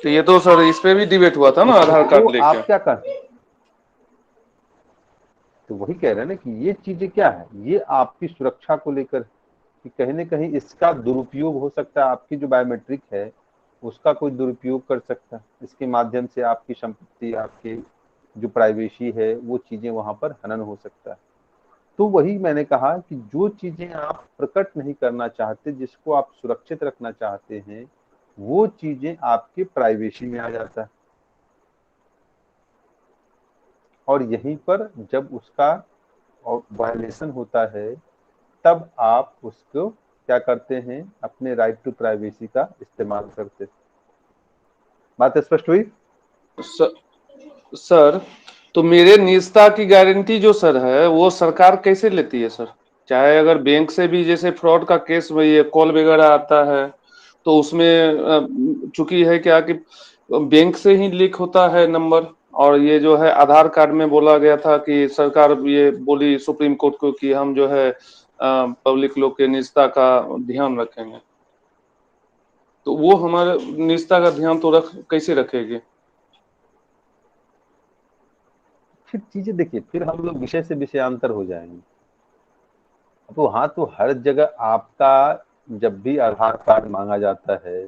तो ये तो सर इस पे भी डिबेट हुआ था ना आधार कार्ड तो लेके। आप क्या कर, तो वही कह रहे हैं ना कि ये चीजें क्या है, ये आपकी सुरक्षा को लेकर कि कहीं ना कहीं इसका दुरुपयोग हो सकता है। आपकी जो बायोमेट्रिक है उसका कोई दुरुपयोग कर सकता है, इसके माध्यम से आपकी संपत्ति, आपकी जो प्राइवेसी है वो चीजें वहां पर हनन हो सकता है। तो वही मैंने कहा कि जो चीजें आप प्रकट नहीं करना चाहते, जिसको आप सुरक्षित रखना चाहते हैं, वो चीजें आपके प्राइवेसी में आ जाता है। और यहीं पर जब उसका वायलेशन होता है तब आप उसको क्या करते हैं, अपने राइट टू प्राइवेसी का इस्तेमाल करते हैं। बात स्पष्ट हुई? सर तो मेरे निजता की गारंटी जो सर है वो सरकार कैसे लेती है सर? चाहे अगर बैंक से भी जैसे फ्रॉड का केस में ये कॉल वगैरह आता है तो उसमें चूंकि है क्या कि बैंक से ही लीक होता है नंबर, और ये जो है आधार कार्ड में बोला गया था कि सरकार ये बोली सुप्रीम कोर्ट को कि हम जो है पब्लिक लोग के निजता का ध्यान रखेंगे, तो वो हमारे निजता का ध्यान तो कैसे रखेगी? फिर चीजें देखिए, फिर हम लोग विषय से विषयांतर हो जाएंगे। तो हाँ, तो हर जगह आपका जब भी आधार कार्ड मांगा जाता है,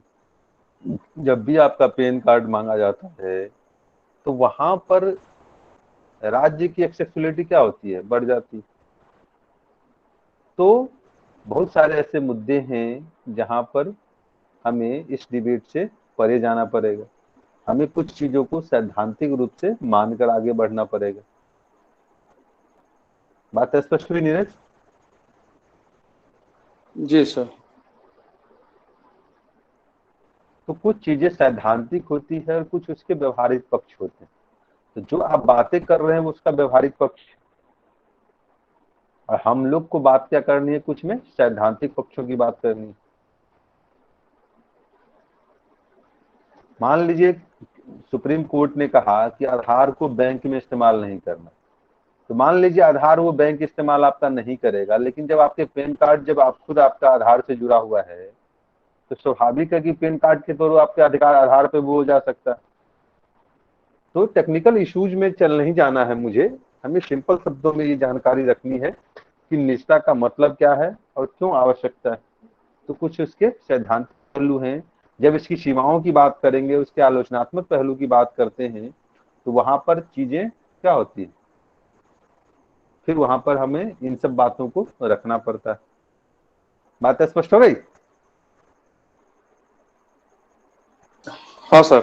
जब भी आपका पैन कार्ड मांगा जाता है, तो वहां पर राज्य की एक्सेसिबिलिटी क्या होती है, बढ़ जाती है। तो बहुत सारे ऐसे मुद्दे हैं जहां पर हमें इस डिबेट से परे जाना पड़ेगा। हमें कुछ चीजों को सैद्धांतिक रूप से मानकर आगे बढ़ना पड़ेगा। बात स्पष्ट हुई नीरज? जी सर। तो कुछ चीजें सैद्धांतिक होती है और कुछ उसके व्यवहारिक पक्ष होते हैं। तो जो आप बातें कर रहे हैं वो उसका व्यवहारिक पक्ष, और हम लोग को बात क्या करनी है, कुछ में सैद्धांतिक पक्षों की बात करनी है। मान लीजिए सुप्रीम कोर्ट ने कहा कि आधार को बैंक में इस्तेमाल नहीं करना, तो मान लीजिए आधार वो बैंक इस्तेमाल आपका नहीं करेगा, लेकिन जब आपके पैन कार्ड, जब आप खुद आपका आधार से जुड़ा हुआ है, तो स्वाभाविक है कि पैन कार्ड के तो आपके अधिकार आधार पे वो हो जा सकता है। तो टेक्निकल इश्यूज में चल नहीं जाना है मुझे, हमें सिंपल शब्दों में ये जानकारी रखनी है कि निजता का मतलब क्या है और क्यों आवश्यकता है। तो कुछ उसके सैद्धांतिक पहलू हैं, जब इसकी सीमाओं की बात करेंगे, उसके आलोचनात्मक पहलू की बात करते हैं, तो वहां पर चीजें क्या होती है, फिर वहां पर हमें इन सब बातों को रखना पड़ता है। बात स्पष्ट हो गई? हाँ सर।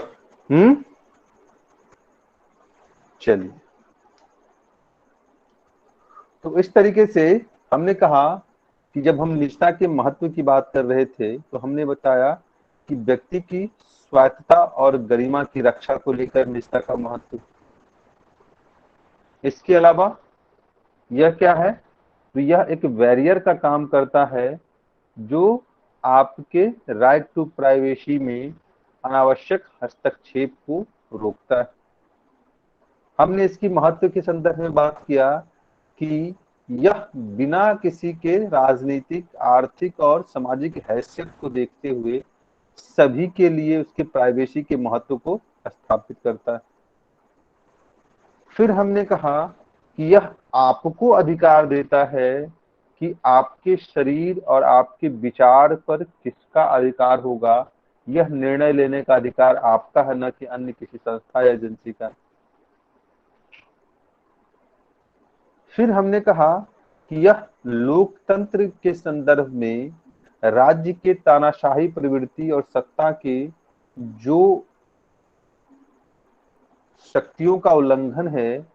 चलिए, तो इस तरीके से हमने कहा कि जब हम निजता के महत्व की बात कर रहे थे तो हमने बताया कि व्यक्ति की स्वायत्तता और गरिमा की रक्षा को लेकर निजता का महत्व। इसके अलावा यह क्या है, तो यह एक बैरियर का काम करता है जो आपके राइट टू प्राइवेसी में अनावश्यक हस्तक्षेप को रोकता है। हमने इसकी महत्व के संदर्भ में बात किया कि यह बिना किसी के राजनीतिक, आर्थिक और सामाजिक हैसियत को देखते हुए सभी के लिए उसके प्राइवेसी के महत्व को स्थापित करता है। फिर हमने कहा कि यह आपको अधिकार देता है कि आपके शरीर और आपके विचार पर किसका अधिकार होगा, यह निर्णय लेने का अधिकार आपका है, न कि अन्य किसी संस्था या एजेंसी का। फिर हमने कहा कि यह लोकतंत्र के संदर्भ में राज्य के तानाशाही प्रवृत्ति और सत्ता के जो शक्तियों का उल्लंघन है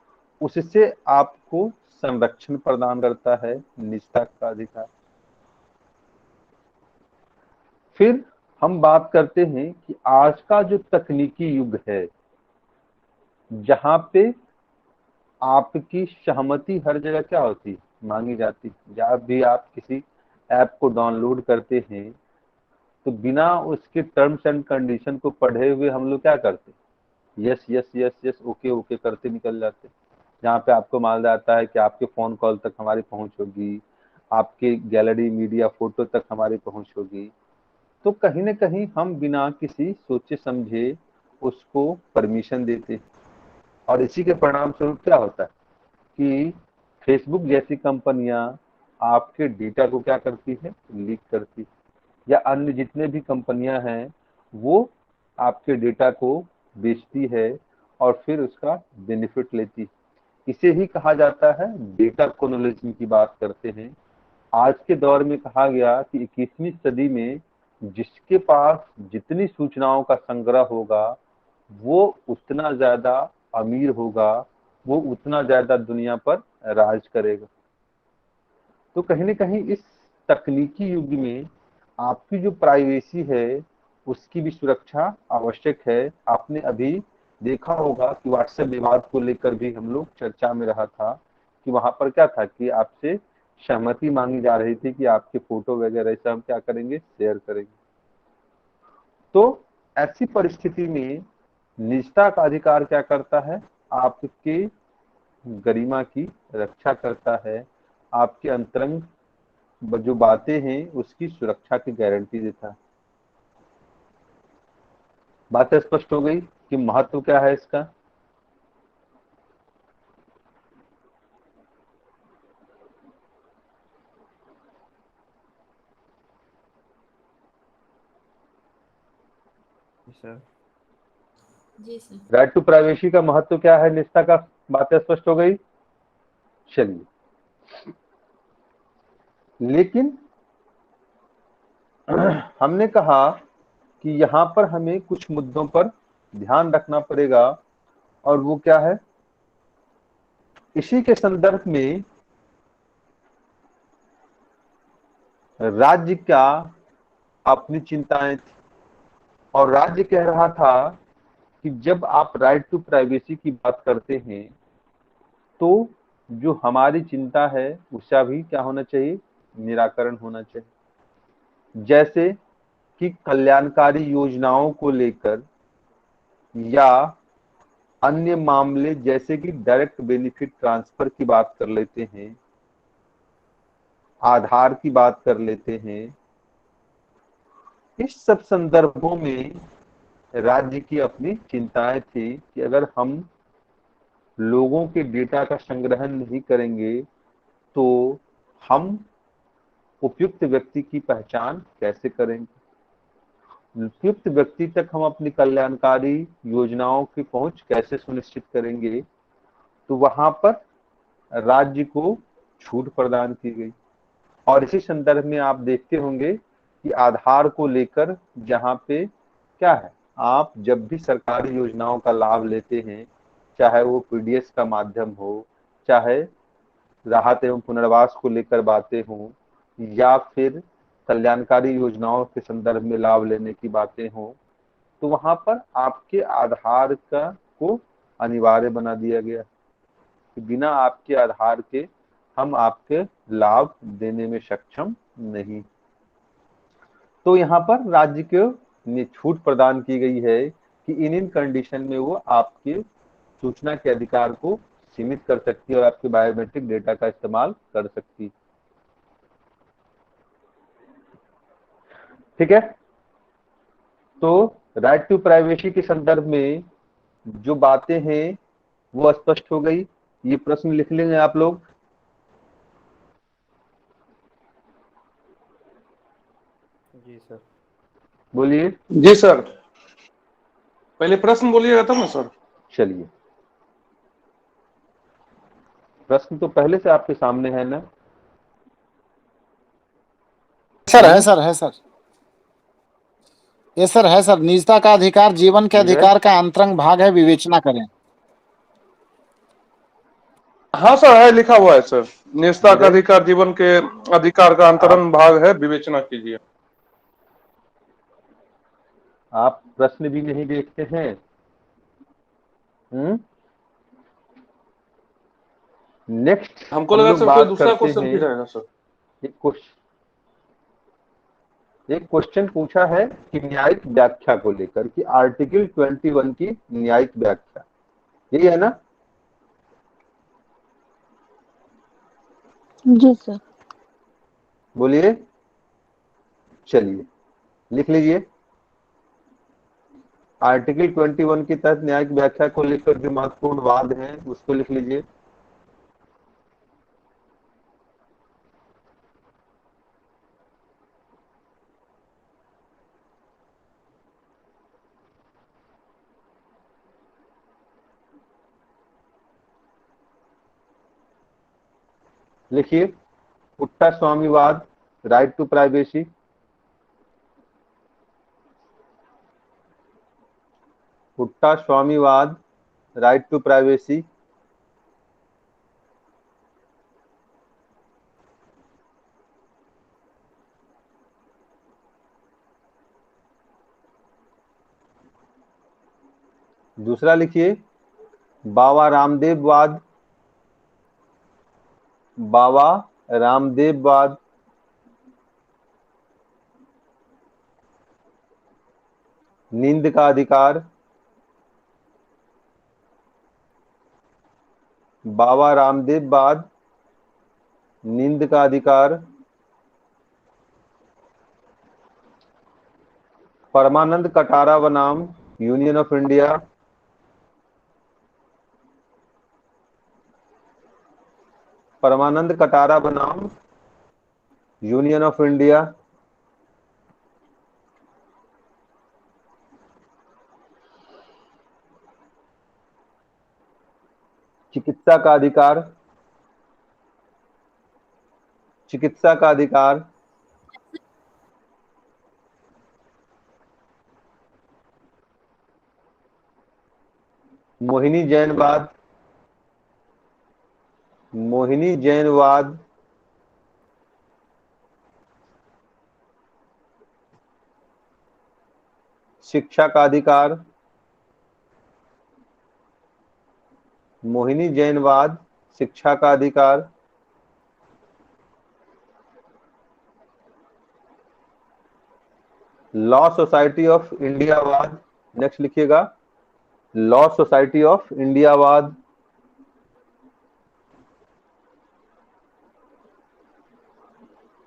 उससे आपको संरक्षण प्रदान करता है, निजता का अधिकार। फिर हम बात करते हैं कि आज का जो तकनीकी युग है, जहां पे आपकी सहमति हर जगह क्या होती, मांगी जाती। जब भी आप किसी ऐप को डाउनलोड करते हैं तो बिना उसके टर्म्स एंड कंडीशन को पढ़े हुए हम लोग क्या करते, yes yes yes yes okay okay करते निकल जाते। जहाँ पे आपको मालूम आता है कि आपके फोन कॉल तक हमारी पहुंच होगी, आपके गैलरी मीडिया फोटो तक हमारी पहुंच होगी। तो कहीं ना कहीं हम बिना किसी सोचे समझे उसको परमिशन देते, और इसी के परिणाम स्वरूप क्या होता है कि फेसबुक जैसी कंपनियां आपके डेटा को क्या करती है, लीक करती, या अन्य जितने भी कंपनियां हैं वो आपके डेटा को बेचती है और फिर उसका बेनिफिट लेती। इसे ही कहा जाता है डेटा कॉलोनियलिज्म की बात करते हैं। आज के दौर में कहा गया कि 21वीं सदी में जिसके पास जितनी सूचनाओं का संग्रह होगा वो उतना ज्यादा अमीर होगा, वो उतना ज्यादा दुनिया पर राज करेगा। तो कहीं ना कहीं इस तकनीकी युग में आपकी जो प्राइवेसी है उसकी भी सुरक्षा आवश्यक है। आपने अभी देखा होगा कि व्हाट्सएप विवाद को लेकर भी हम लोग चर्चा में रहा था कि वहां पर क्या था कि आपसे सहमति मांगी जा रही थी कि आपके फोटो वगैरह सब हम क्या करेंगे, शेयर करेंगे। तो ऐसी परिस्थिति में निजता का अधिकार क्या करता है, आपके गरिमा की रक्षा करता है, आपके अंतरंग जो बातें हैं उसकी सुरक्षा की गारंटी देता है। बात स्पष्ट हो गई कि महत्व क्या है इसका। Sir ji sir. Right to privacy का महत्व क्या है, निजता का, बातें स्पष्ट हो गई। चलिए, लेकिन हमने कहा कि यहाँ पर हमें कुछ मुद्दों पर ध्यान रखना पड़ेगा, और वो क्या है, इसी के संदर्भ में राज्य का अपनी चिंताएं थी, और राज्य कह रहा था कि जब आप राइट टू प्राइवेसी की बात करते हैं तो जो हमारी चिंता है उसका भी क्या होना चाहिए, निराकरण होना चाहिए। जैसे कि कल्याणकारी योजनाओं को लेकर या अन्य मामले जैसे कि डायरेक्ट बेनिफिट ट्रांसफर की बात कर लेते हैं, आधार की बात कर लेते हैं। इस सब संदर्भों में राज्य की अपनी चिंताएं थी कि अगर हम लोगों के डेटा का संग्रहण नहीं करेंगे तो हम उपयुक्त व्यक्ति की पहचान कैसे करेंगे, उपयुक्त व्यक्ति तक हम अपनी कल्याणकारी योजनाओं की पहुंच कैसे सुनिश्चित करेंगे। तो वहां पर राज्य को छूट प्रदान की गई। और इसी संदर्भ में आप देखते होंगे कि आधार को लेकर जहां पे क्या है, आप जब भी सरकारी योजनाओं का लाभ लेते हैं, चाहे वो पीडीएस का माध्यम हो, चाहे राहत एवं पुनर्वास को लेकर बातें हों, या फिर कल्याणकारी योजनाओं के संदर्भ में लाभ लेने की बातें हों, तो वहां पर आपके आधार का को अनिवार्य बना दिया गया कि बिना आपके आधार के हम आपके लाभ देने में सक्षम नहीं। तो यहाँ पर राज्य को छूट प्रदान की गई है कि इन कंडीशन में वो आपके सूचना के अधिकार को सीमित कर सकती है और आपके बायोमेट्रिक डेटा का इस्तेमाल कर सकती है। ठीक है, तो राइट टू प्राइवेसी के संदर्भ में जो बातें हैं वो स्पष्ट हो गई। ये प्रश्न लिख लेंगे आप लोग। जी सर। बोलिए। जी सर, पहले प्रश्न बोलिएगा तब ना सर। चलिए, प्रश्न तो पहले से आपके सामने है ना। सर है सर, है सर, ये सर है सर। निजता का अधिकार जीवन के नीरज, अधिकार का अंतरंग भाग है, विवेचना करें। हाँ सर, है, लिखा हुआ है सर। निजता का नीरज, अधिकार जीवन के अधिकार का अंतरंग भाग है, विवेचना कीजिए। आप प्रश्न भी नहीं देखते हैं। नेक्स्ट हमको हम लगा लोग सर कोई बात दूसरा करते क्वेश्चन हैं। भी रहेगा सर। एक क्वेश्चन पूछा है कि न्यायिक व्याख्या को लेकर कि आर्टिकल 21 की न्यायिक व्याख्या, यही है ना। जी सर। बोलिए। चलिए, लिख लीजिए। आर्टिकल 21 के तहत न्यायिक व्याख्या को लेकर जो महत्वपूर्ण वाद हैं उसको लिख लीजिए। लिखिए। पुट्टा स्वामीवाद, राइट टू प्राइवेसी। पुट्टा स्वामीवाद, राइट टू प्राइवेसी। दूसरा लिखिए, बाबा रामदेववाद, बाबा रामदेववाद। नींद का अधिकार, बाबा रामदेववाद, नींद का अधिकार। परमानंद कटारा बनाम यूनियन ऑफ इंडिया, परमानंद कटारा बनाम यूनियन ऑफ इंडिया। चिकित्सा का अधिकार, चिकित्सा का अधिकार। मोहिनी जैनवाद, मोहिनी जैनवाद। शिक्षा का अधिकार, मोहिनी जैनवाद, शिक्षा का अधिकार। लॉ सोसाइटी ऑफ इंडियावाद, नेक्स्ट लिखिएगा, लॉ सोसाइटी ऑफ इंडियावाद।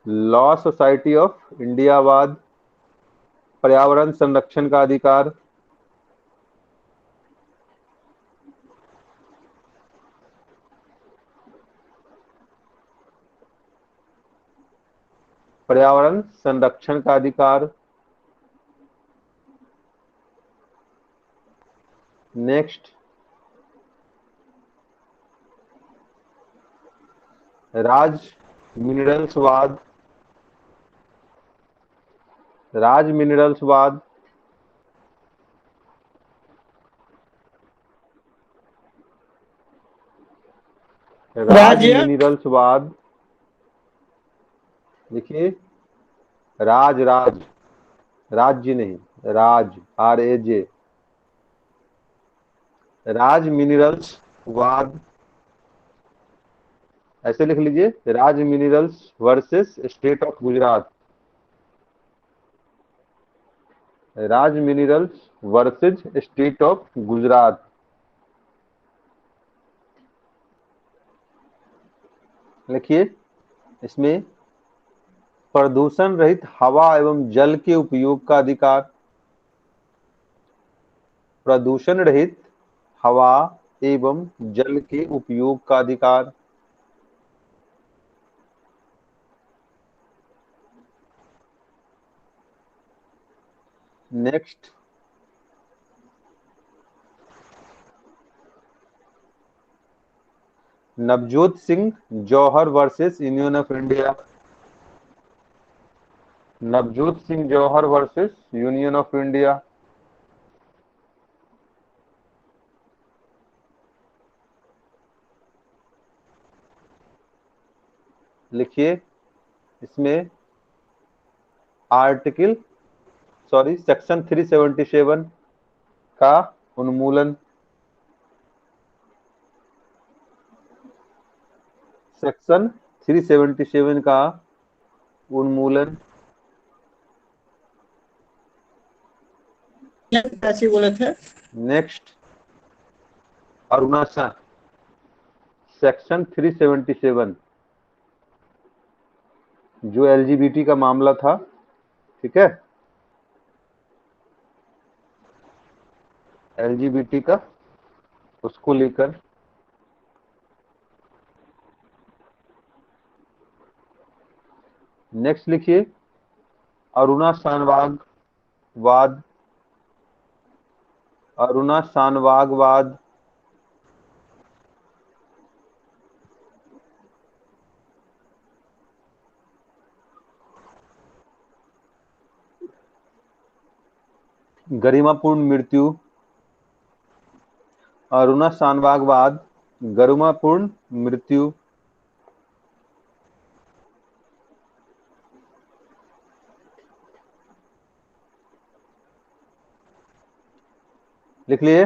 लॉ सोसाइटी ऑफ इंडियावाद। पर्यावरण संरक्षण का अधिकार, पर्यावरण संरक्षण का अधिकार। नेक्स्ट, राज मिनरल्सवाद, राज मिनरल्सवाद। राज राज्य मिनरल्सवाद। देखिए, राज, राज, राज्य नहीं, राज, RAJ, राज मिनरल्स वाद। ऐसे लिख लीजिए, Raj minerals versus state of Gujarat, Raj minerals versus state of Gujarat. लिखिए, इसमें प्रदूषण रहित हवा एवं जल के उपयोग का अधिकार, प्रदूषण रहित हवा एवं जल के उपयोग का अधिकार। Next, Navjot Singh Johar versus union of India. Navjot Singh Johar versus union of India. लिखिए, इसमें सेक्शन 377 का उन्मूलन। सेक्शन 377 का उन्मूलन। कैसे बोले थे? नेक्स्ट, अरुणाचल सेक्शन 377 जो एलजीबीटी का मामला था, ठीक है, एलजीबीटी का, उसको लेकर नेक्स्ट लिखिए, अरुणा शानवागवाद। अरुणा शानवागवाद। गरिमापूर्ण मृत्यु। अरुणा शानवागवाद, गरिमापूर्ण मृत्यु। लिख लिए।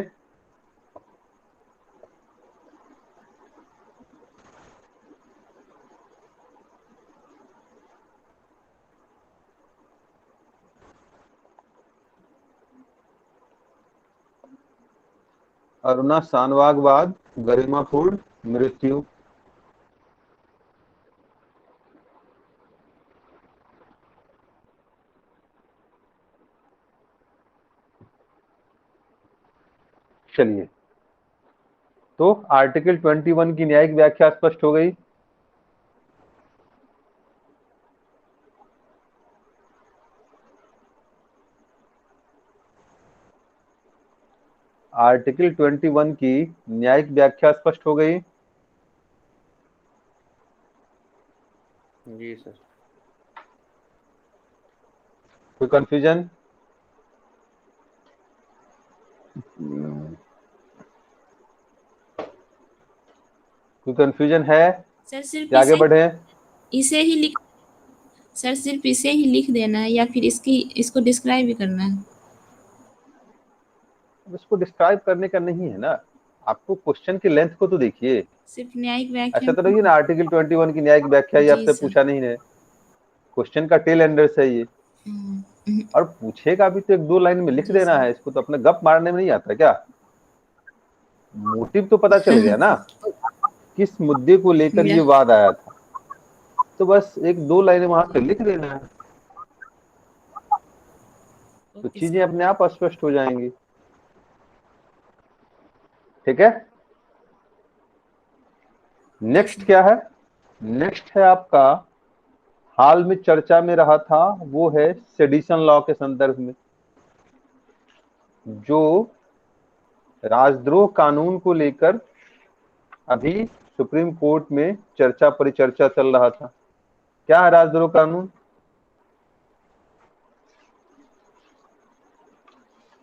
अरुणा शानवागवाद, गरिमापूर्ण मृत्यु। चलिए, तो आर्टिकल 21 की न्यायिक व्याख्या स्पष्ट हो गई। आर्टिकल 21 की न्यायिक व्याख्या स्पष्ट हो गई। जी सर। कोई कंफ्यूजन? कोई कंफ्यूजन है? सर सिर्फ आगे बढ़े। इसे ही लिख सर सिर्फ इसे ही लिख देना है या फिर इसको डिस्क्राइब भी करना है? इसको डिस्क्राइब करने का नहीं है ना, आपको क्वेश्चन की लेंथ को तो देखिए। सिर्फ न्यायिक व्याख्या। अच्छा तो नहीं ना, आर्टिकल 21 की न्यायिक व्याख्या ये आपसे पूछा नहीं है, क्वेश्चन का टेल एंडर्स है ये। और पूछेगा भी तो 1-2 लाइन में लिख देना है, इसको तो अपने गप मारने में नहीं आता क्या? मोटिव तो पता चल गया ना, किस मुद्दे को लेकर ये वाद आया था, तो बस 1-2 लाइनें वहां पे लिख देना है, तो चीजें अपने आप स्पष्ट हो जाएंगी। ठीक है, नेक्स्ट क्या है? नेक्स्ट है आपका, हाल में चर्चा में रहा था, वो है सेडिशन लॉ के संदर्भ में, जो राजद्रोह कानून को लेकर अभी सुप्रीम कोर्ट में चर्चा परिचर्चा चल रहा था। क्या है राजद्रोह कानून?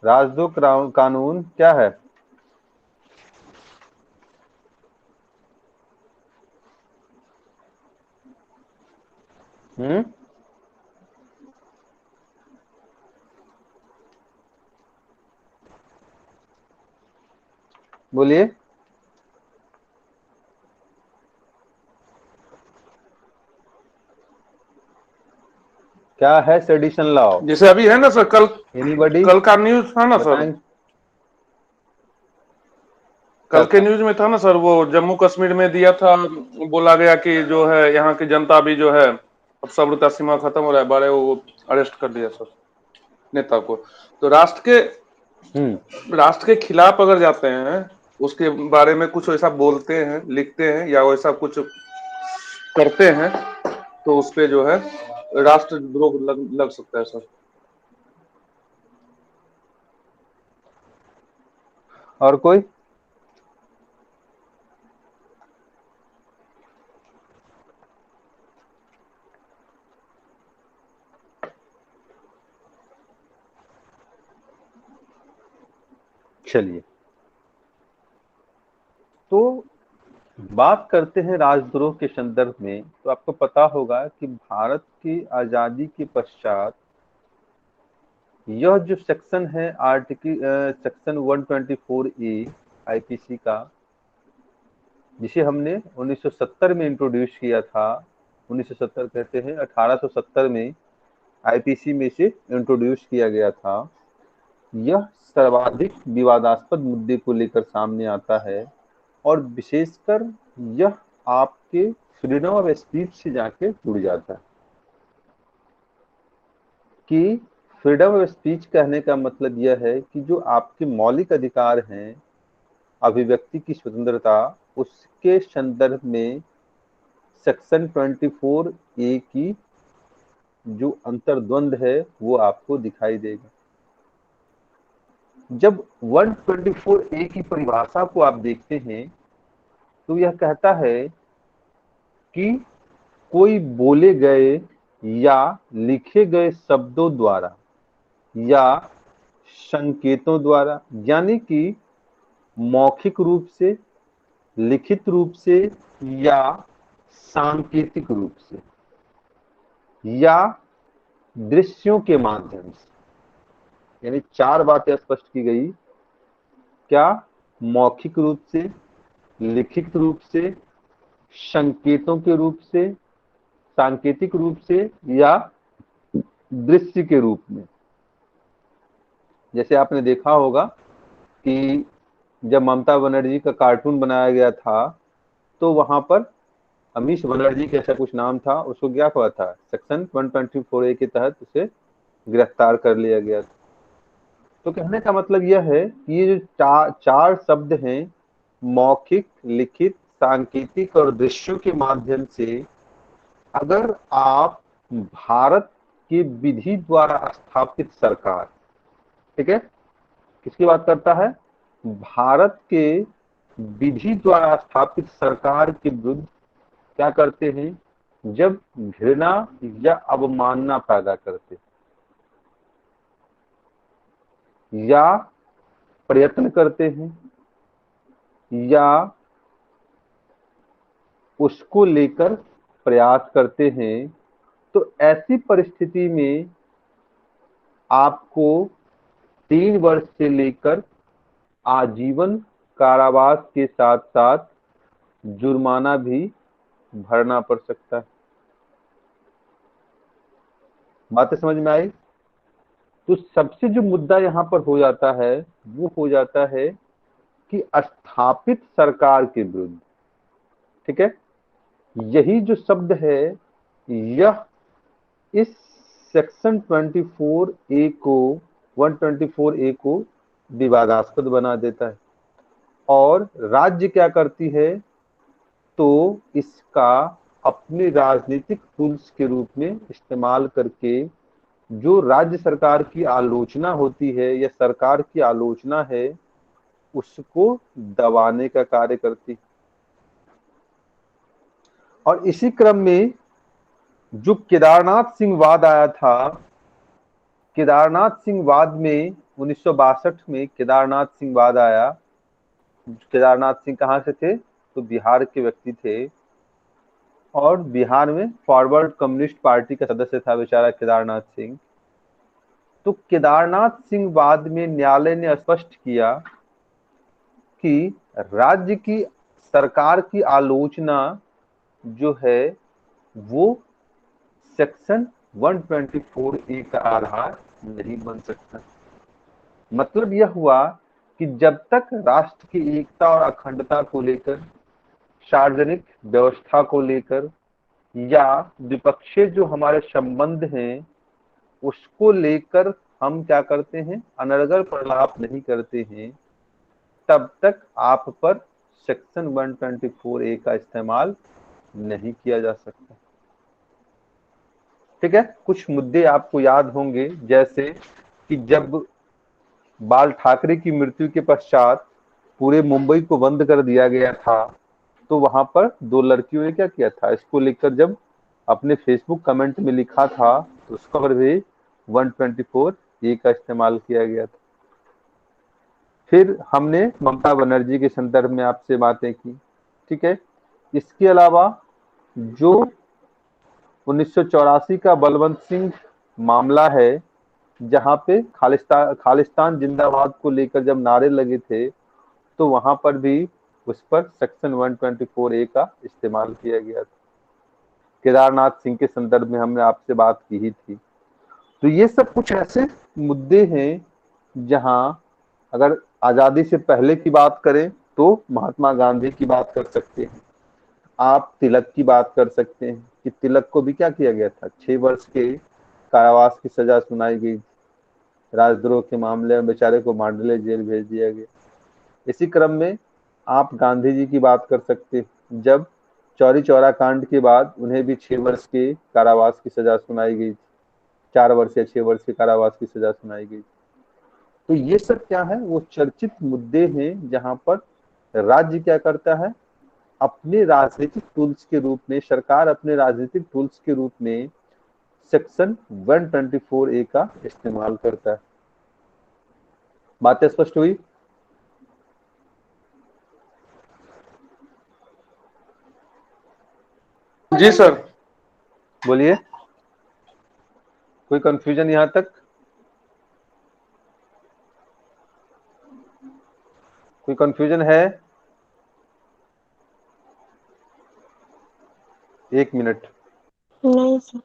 राजद्रोह कानून क्या है? बोलिए। क्या है सेडिशन लॉ? जैसे अभी है ना सर, एनीबॉडी? कल का न्यूज था ना सर, कल के न्यूज में था ना सर, वो जम्मू कश्मीर में दिया था, बोला गया कि जो है यहाँ की जनता भी जो है, अब सब्र का सीमा खत्म हो रहा है, बड़े वो अरेस्ट कर दिया सर नेता को। तो राष्ट्र के खिलाफ अगर जाते हैं उसके बारे में कुछ ऐसा बोलते हैं, लिखते हैं या वैसा कुछ करते हैं तो उस पे जो है राष्ट्रद्रोह लग सकता है सर। और कोई? चलिए, तो बात करते हैं राजद्रोह के संदर्भ में। तो आपको पता होगा कि भारत की आजादी के पश्चात यह जो सेक्शन है आर्टिकल सेक्शन 124A आईपीसी का, जिसे हमने 1970 में इंट्रोड्यूस किया था, 1970 कहते हैं 1870 में आईपीसी में से इंट्रोड्यूस किया गया था। यह सर्वाधिक विवादास्पद मुद्दे को लेकर सामने आता है और विशेषकर यह आपके फ्रीडम ऑफ स्पीच से जाके जुड़ जाता है कि फ्रीडम ऑफ स्पीच कहने का मतलब यह है कि जो आपके मौलिक अधिकार हैं, अभिव्यक्ति की स्वतंत्रता, उसके संदर्भ में सेक्शन 24A की जो अंतर्द्वंद है वो आपको दिखाई देगा। जब 124A की परिभाषा को आप देखते हैं तो यह कहता है कि कोई बोले गए या लिखे गए शब्दों द्वारा या संकेतों द्वारा, यानी कि मौखिक रूप से, लिखित रूप से या सांकेतिक रूप से या दृश्यों के माध्यम से, यानी 4 बातें स्पष्ट की गई। क्या? मौखिक रूप से, लिखित रूप से, संकेतों के रूप से, सांकेतिक रूप से या दृश्य के रूप में। जैसे आपने देखा होगा कि जब ममता बनर्जी का कार्टून बनाया गया था तो वहां पर अमीश बनर्जी का ऐसा कुछ नाम था, उसको क्या हुआ था, सेक्शन 124A के तहत उसे गिरफ्तार कर लिया गया था। तो कहने का मतलब यह है कि ये जो 4 शब्द हैं, मौखिक, लिखित, सांकेतिक और दृश्यों के माध्यम से, अगर आप भारत के विधि द्वारा स्थापित सरकार, ठीक है, किसकी बात करता है, भारत के विधि द्वारा स्थापित सरकार के विरुद्ध क्या करते हैं, जब घृणा या अवमानना पैदा करते या प्रयत्न करते हैं या उसको लेकर प्रयास करते हैं, तो ऐसी परिस्थिति में आपको 3 वर्ष से लेकर आजीवन कारावास के साथ साथ जुर्माना भी भरना पड़ सकता है। बातें समझ में आई? तो सबसे जो मुद्दा यहाँ पर हो जाता है वो हो जाता है कि स्थापित सरकार के विरुद्ध, ठीक है, यही जो शब्द है यह इस सेक्शन 124A को विवादास्पद बना देता है। और राज्य क्या करती है, तो इसका अपने राजनीतिक टूल्स के रूप में इस्तेमाल करके जो राज्य सरकार की आलोचना होती है या सरकार की आलोचना है उसको दबाने का कार्य करती है। और इसी क्रम में जो केदारनाथ सिंह वाद आया था, केदारनाथ सिंह वाद में 1962 में केदारनाथ सिंह वाद आया। केदारनाथ सिंह कहाँ से थे, तो बिहार के व्यक्ति थे और बिहार में फॉरवर्ड कम्युनिस्ट पार्टी का सदस्य था बेचारा केदारनाथ सिंह। तो केदारनाथ सिंह वाद में न्यायालय ने स्पष्ट किया कि राज्य की सरकार की आलोचना जो है वो सेक्शन 124A का आधार नहीं बन सकता। मतलब यह हुआ कि जब तक राष्ट्र की एकता और अखंडता को लेकर, सार्वजनिक व्यवस्था को लेकर या द्विपक्षीय जो हमारे संबंध हैं उसको लेकर हम क्या करते हैं, अनर्गल प्रलाप नहीं करते हैं, तब तक आप पर सेक्शन 124A का इस्तेमाल नहीं किया जा सकता। ठीक है, कुछ मुद्दे आपको याद होंगे, जैसे कि जब बाल ठाकरे की मृत्यु के पश्चात पूरे मुंबई को बंद कर दिया गया था, तो वहां पर दो लड़कियों ने क्या किया था, इसको लेकर जब अपने फेसबुक कमेंट में लिखा था, तो उसका पर भी 124A का इस्तेमाल किया गया था। फिर हमने ममता बनर्जी के संदर्भ में आपसे बातें की। ठीक है, इसके अलावा जो 1984 का बलवंत सिंह मामला है, जहां पे खालिस्तान जिंदाबाद को लेकर जब नारे लगे थे, तो वहां पर भी उस पर सेक्शन 124A का इस्तेमाल किया गया था। केदारनाथ सिंह के संदर्भ में हमने आपसे बात की ही थी। तो ये सब कुछ ऐसे मुद्दे हैं जहां अगर आजादी से पहले की बात करें तो महात्मा गांधी की बात कर सकते हैं, आप तिलक की बात कर सकते हैं कि तिलक को भी क्या किया गया था, 6 वर्ष के कारावास की सजा सुनाई गई, राजद्रोह के मामले में बेचारे को मांडले जेल भेज दिया गया। इसी क्रम में आप गांधी जी की बात कर सकते हैं, जब चौरी चौरा कांड के बाद उन्हें भी 6 वर्ष के कारावास की सजा सुनाई गई, 4 वर्ष या 6 वर्ष के कारावास की सजा सुनाई गई। तो ये सब क्या है, वो चर्चित मुद्दे हैं जहां पर राज्य क्या करता है, अपने राजनीतिक टूल्स के रूप में, सरकार अपने राजनीतिक टूल्स के रूप में सेक्शन 124A का इस्तेमाल करता है। बातें स्पष्ट हुई? जी सर। बोलिए, कोई कंफ्यूजन यहां तक? कोई कंफ्यूजन है? 1 मिनट। नहीं सर।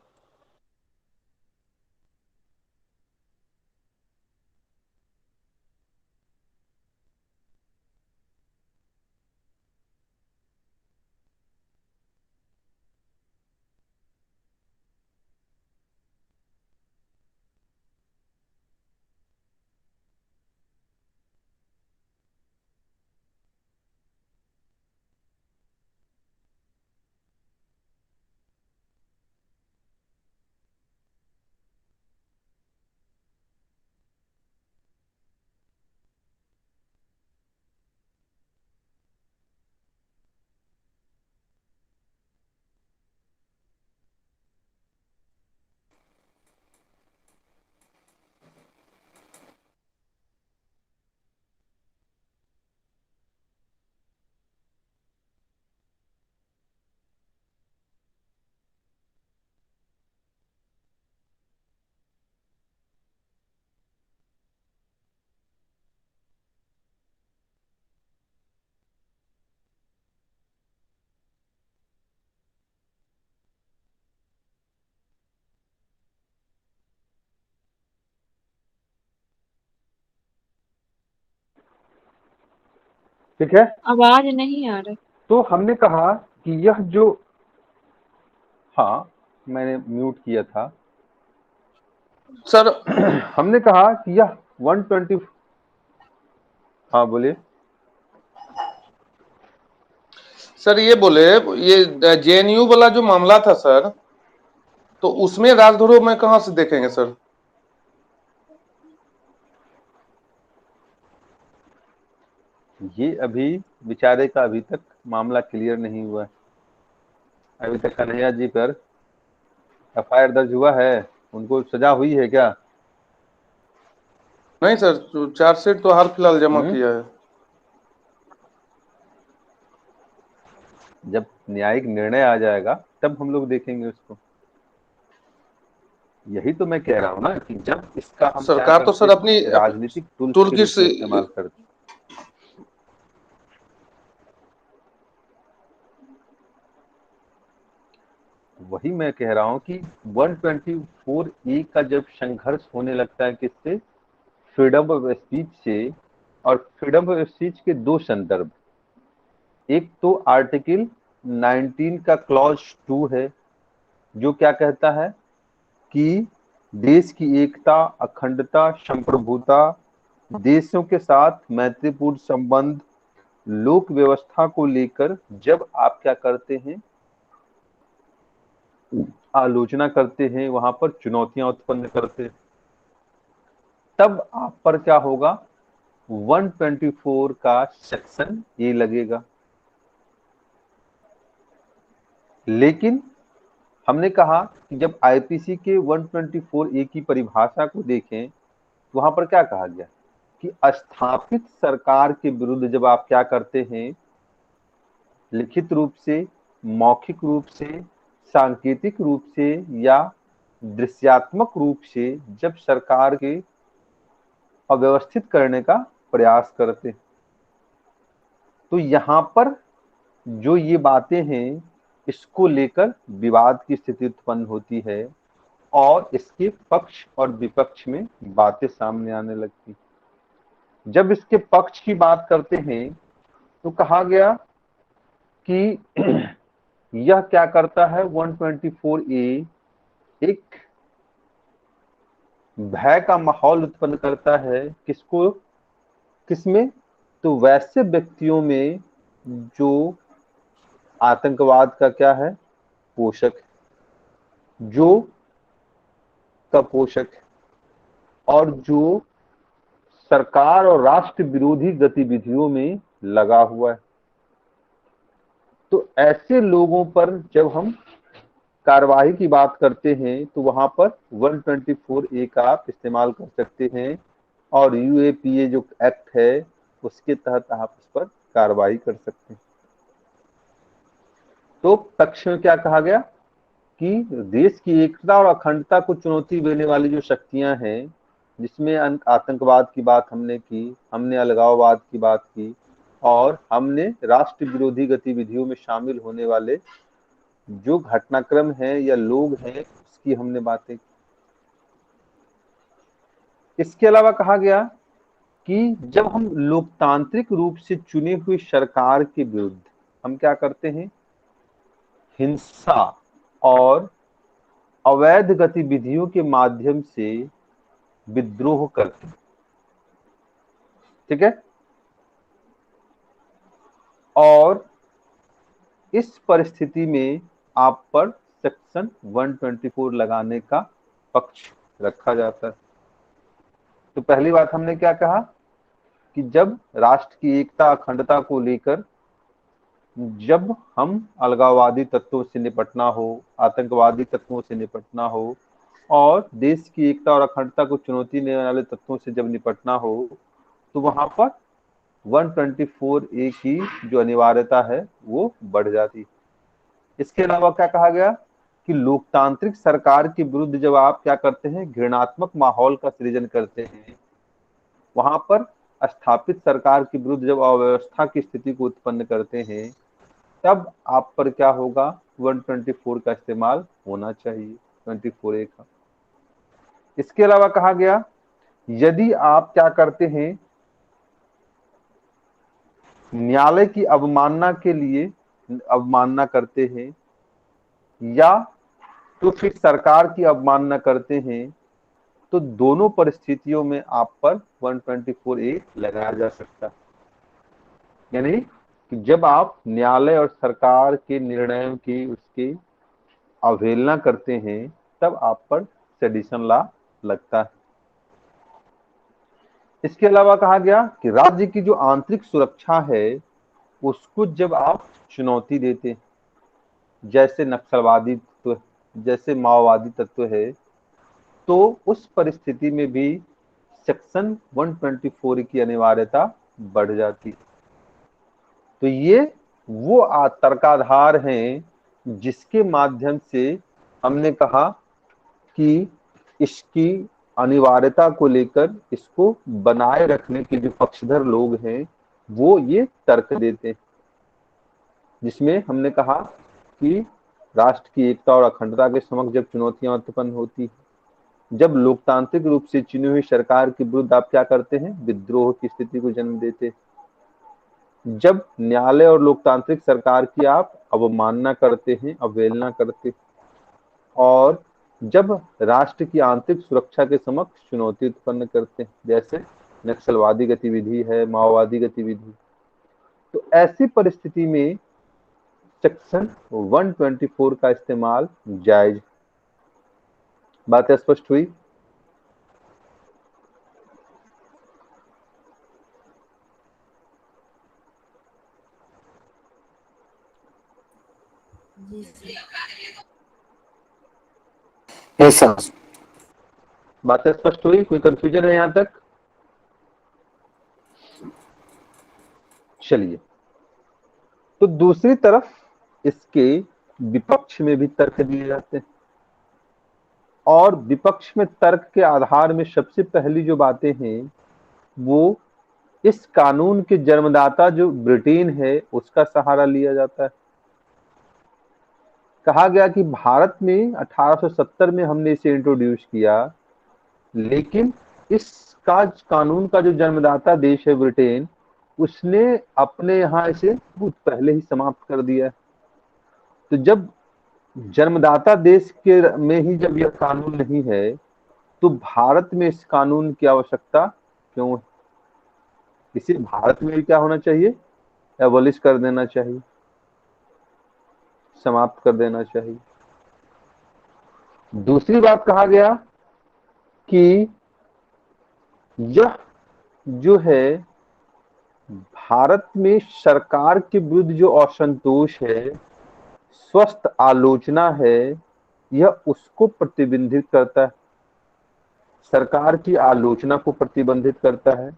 ठीक है, आवाज नहीं आ रही। तो हमने कहा कि यह जो, हाँ मैंने म्यूट किया था सर। हमने कहा कि यह 120, हाँ बोलिए। सर ये बोले, ये जेएनयू वाला जो मामला था सर, तो उसमें राजद्रोह में कहां से देखेंगे सर? ये अभी बेचारे का अभी तक मामला क्लियर नहीं हुआ है। अभी तक कन्हैया जी पर FIR दर्ज हुआ है, उनको सजा हुई है क्या? नहीं सर, चार्जशीट तो हाल फिलहाल जमा किया है। जब न्यायिक निर्णय आ जाएगा तब हम लोग देखेंगे उसको। यही तो मैं कह रहा हूँ ना कि जब इसका हम सरकार तो सर अपनी राजनीतिक टूल के रूप में इस्तेमाल करते, वही मैं कह रहा हूँ कि 124A का जब संघर्ष होने लगता है किससे, फ्रीडम ऑफ स्पीच से, और फ्रीडम ऑफ स्पीच के दो संदर्भ, एक तो आर्टिकल 19 का क्लॉज 2 है, जो क्या कहता है कि देश की एकता, अखंडता, संप्रभुता देशों के साथ मैत्रीपूर्ण संबंध, लोक व्यवस्था को लेकर जब आप क्या करते हैं, आलोचना करते हैं, वहां पर चुनौतियां उत्पन्न करते हैं, तब आप पर क्या होगा, 124 का सेक्शन ये लगेगा। लेकिन हमने कहा कि जब आईपीसी के 124 ए की परिभाषा को देखें तो वहां पर क्या कहा गया कि स्थापित सरकार के विरुद्ध जब आप क्या करते हैं, लिखित रूप से, मौखिक रूप से, सांकेतिक रूप से या दृश्यात्मक रूप से जब सरकार के अव्यवस्थित करने का प्रयास करते, तो यहाँ पर जो ये बातें हैं इसको लेकर विवाद की स्थिति उत्पन्न होती है और इसके पक्ष और विपक्ष में बातें सामने आने लगती। जब इसके पक्ष की बात करते हैं तो कहा गया कि यह क्या करता है, 124A एक भय का माहौल उत्पन्न करता है। किसको, किसमें, तो वैसे व्यक्तियों में जो आतंकवाद का क्या है, पोषक, जो का पोषक और जो सरकार और राष्ट्र विरोधी गतिविधियों में लगा हुआ है। तो ऐसे लोगों पर जब हम कार्रवाई की बात करते हैं तो वहां पर 124A का आप इस्तेमाल कर सकते हैं और यूएपीए जो एक्ट है उसके तहत आप उस पर कार्रवाई कर सकते हैं। तो पक्ष में क्या कहा गया कि देश की एकता और अखंडता को चुनौती देने वाली जो शक्तियां हैं, जिसमें आतंकवाद की बात हमने की, हमने अलगाववाद की बात की और हमने राष्ट्र विरोधी गतिविधियों में शामिल होने वाले जो घटनाक्रम है या लोग हैं उसकी हमने बातें की। इसके अलावा कहा गया कि जब हम लोकतांत्रिक रूप से चुने हुए सरकार के विरुद्ध हम क्या करते हैं, हिंसा और अवैध गतिविधियों के माध्यम से विद्रोह करते हैं, ठीक है। और इस परिस्थिति में आप पर सेक्शन 124 लगाने का पक्ष रखा जाता है। तो पहली बात हमने क्या कहा कि जब राष्ट्र की एकता अखंडता को लेकर जब हम अलगाववादी तत्वों से निपटना हो, आतंकवादी तत्वों से निपटना हो और देश की एकता और अखंडता को चुनौती देने वाले तत्वों से जब निपटना हो तो वहां पर 124A की जो अनिवार्यता है वो बढ़ जाती। इसके अलावा क्या कहा गया कि लोकतांत्रिक सरकार के विरुद्ध जब आप क्या करते हैं, घृणात्मक माहौल का सृजन करते हैं, वहां पर स्थापित सरकार के विरुद्ध जब अव्यवस्था की स्थिति को उत्पन्न करते हैं, तब आप पर क्या होगा, 124 का इस्तेमाल होना चाहिए, 24A का। इसके अलावा कहा गया यदि आप क्या करते हैं, न्यायालय की अवमानना के लिए अवमानना करते हैं या तो फिर सरकार की अवमानना करते हैं, तो दोनों परिस्थितियों में आप पर 124A लगाया जा सकता है। यानी कि जब आप न्यायालय और सरकार के निर्णयों की उसकी अवहेलना करते हैं तब आप पर सेडिशन लॉ लगता है। इसके अलावा कहा गया कि राज्य की जो आंतरिक सुरक्षा है उसको जब आप चुनौती देते, जैसे नक्सलवादी तत्व, जैसे माओवादी तत्व है, तो उस परिस्थिति में भी सेक्शन 124 की अनिवार्यता बढ़ जाती। तो ये वो तर्काधार हैं जिसके माध्यम से हमने कहा कि इसकी अनिवार्यता को लेकर इसको बनाए रखने के जो पक्षधर लोग हैं वो ये तर्क देते हैं, जिसमें हमने कहा कि राष्ट्र की एकता और अखंडता के समक्ष जब चुनौतियां उत्पन्न होती, जब लोकतांत्रिक रूप से चुनी हुई सरकार के विरुद्ध आप क्या करते हैं, विद्रोह की स्थिति को जन्म देते, जब न्यायालय और लोकतांत्रिक सरकार की आप अवमानना करते हैं, अवहेलना करते, और जब राष्ट्र की आंतरिक सुरक्षा के समक्ष चुनौती उत्पन्न करते हैं, जैसे नक्सलवादी गतिविधि है, माओवादी गतिविधि। तो ऐसी परिस्थिति में सेक्शन 124 का इस्तेमाल जायज। बात स्पष्ट हुई? Yes sir. बात स्पष्ट हुई? कोई कंफ्यूजन है यहां तक? चलिए, तो दूसरी तरफ इसके विपक्ष में भी तर्क दिए जाते हैं, और विपक्ष में तर्क के आधार में सबसे पहली जो बातें हैं वो इस कानून के जन्मदाता जो ब्रिटेन है उसका सहारा लिया जाता है। कहा गया कि भारत में 1870 में हमने इसे इंट्रोड्यूस किया, लेकिन इसका कानून का जो जन्मदाता देश है ब्रिटेन, उसने अपने यहाँ इसे बहुत पहले ही समाप्त कर दिया। तो जब जन्मदाता देश के में ही जब यह कानून नहीं है, तो भारत में इस कानून की आवश्यकता क्यों है? इसे भारत में भी क्या होना चाहिए? एबॉलिश कर देना चाहिए, समाप्त कर देना चाहिए। दूसरी बात कहा गया कि यह जो है भारत में सरकार के विरुद्ध जो असंतोष है, स्वस्थ आलोचना है, यह उसको प्रतिबंधित करता है। सरकार की आलोचना को प्रतिबंधित करता है।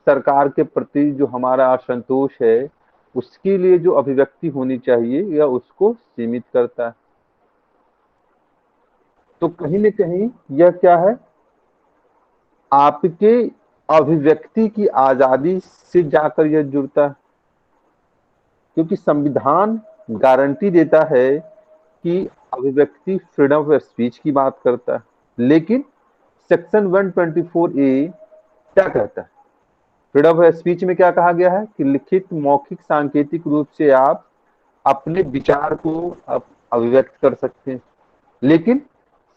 सरकार के प्रति जो हमारा असंतोष है उसके लिए जो अभिव्यक्ति होनी चाहिए यह उसको सीमित करता है। तो कहीं न कहीं यह क्या है? आपके अभिव्यक्ति की आजादी से जाकर यह जुड़ता है, क्योंकि संविधान गारंटी देता है कि अभिव्यक्ति फ्रीडम ऑफ स्पीच की बात करता है। लेकिन सेक्शन 124A क्या कहता है? फ्रीडम ऑफ स्पीच में क्या कहा गया है कि लिखित, मौखिक, सांकेतिक रूप से आप अपने विचार को अभिव्यक्त कर सकते हैं। लेकिन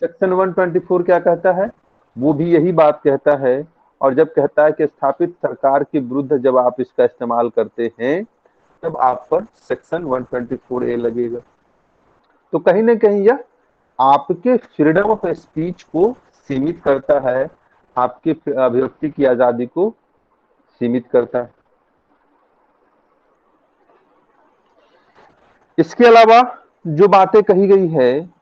सेक्शन 124 क्या कहता है? वो भी यही बात कहता है, और जब कहता है कि स्थापित सरकार के विरुद्ध जब आप इसका इस्तेमाल करते हैं तब आप पर सेक्शन 124A लगेगा। तो कहीं न कहीं यह आपके फ्रीडम ऑफ स्पीच को सीमित करता है, आपके अभिव्यक्ति की आजादी को सीमित करता है। इसके अलावा जो बातें कही गई है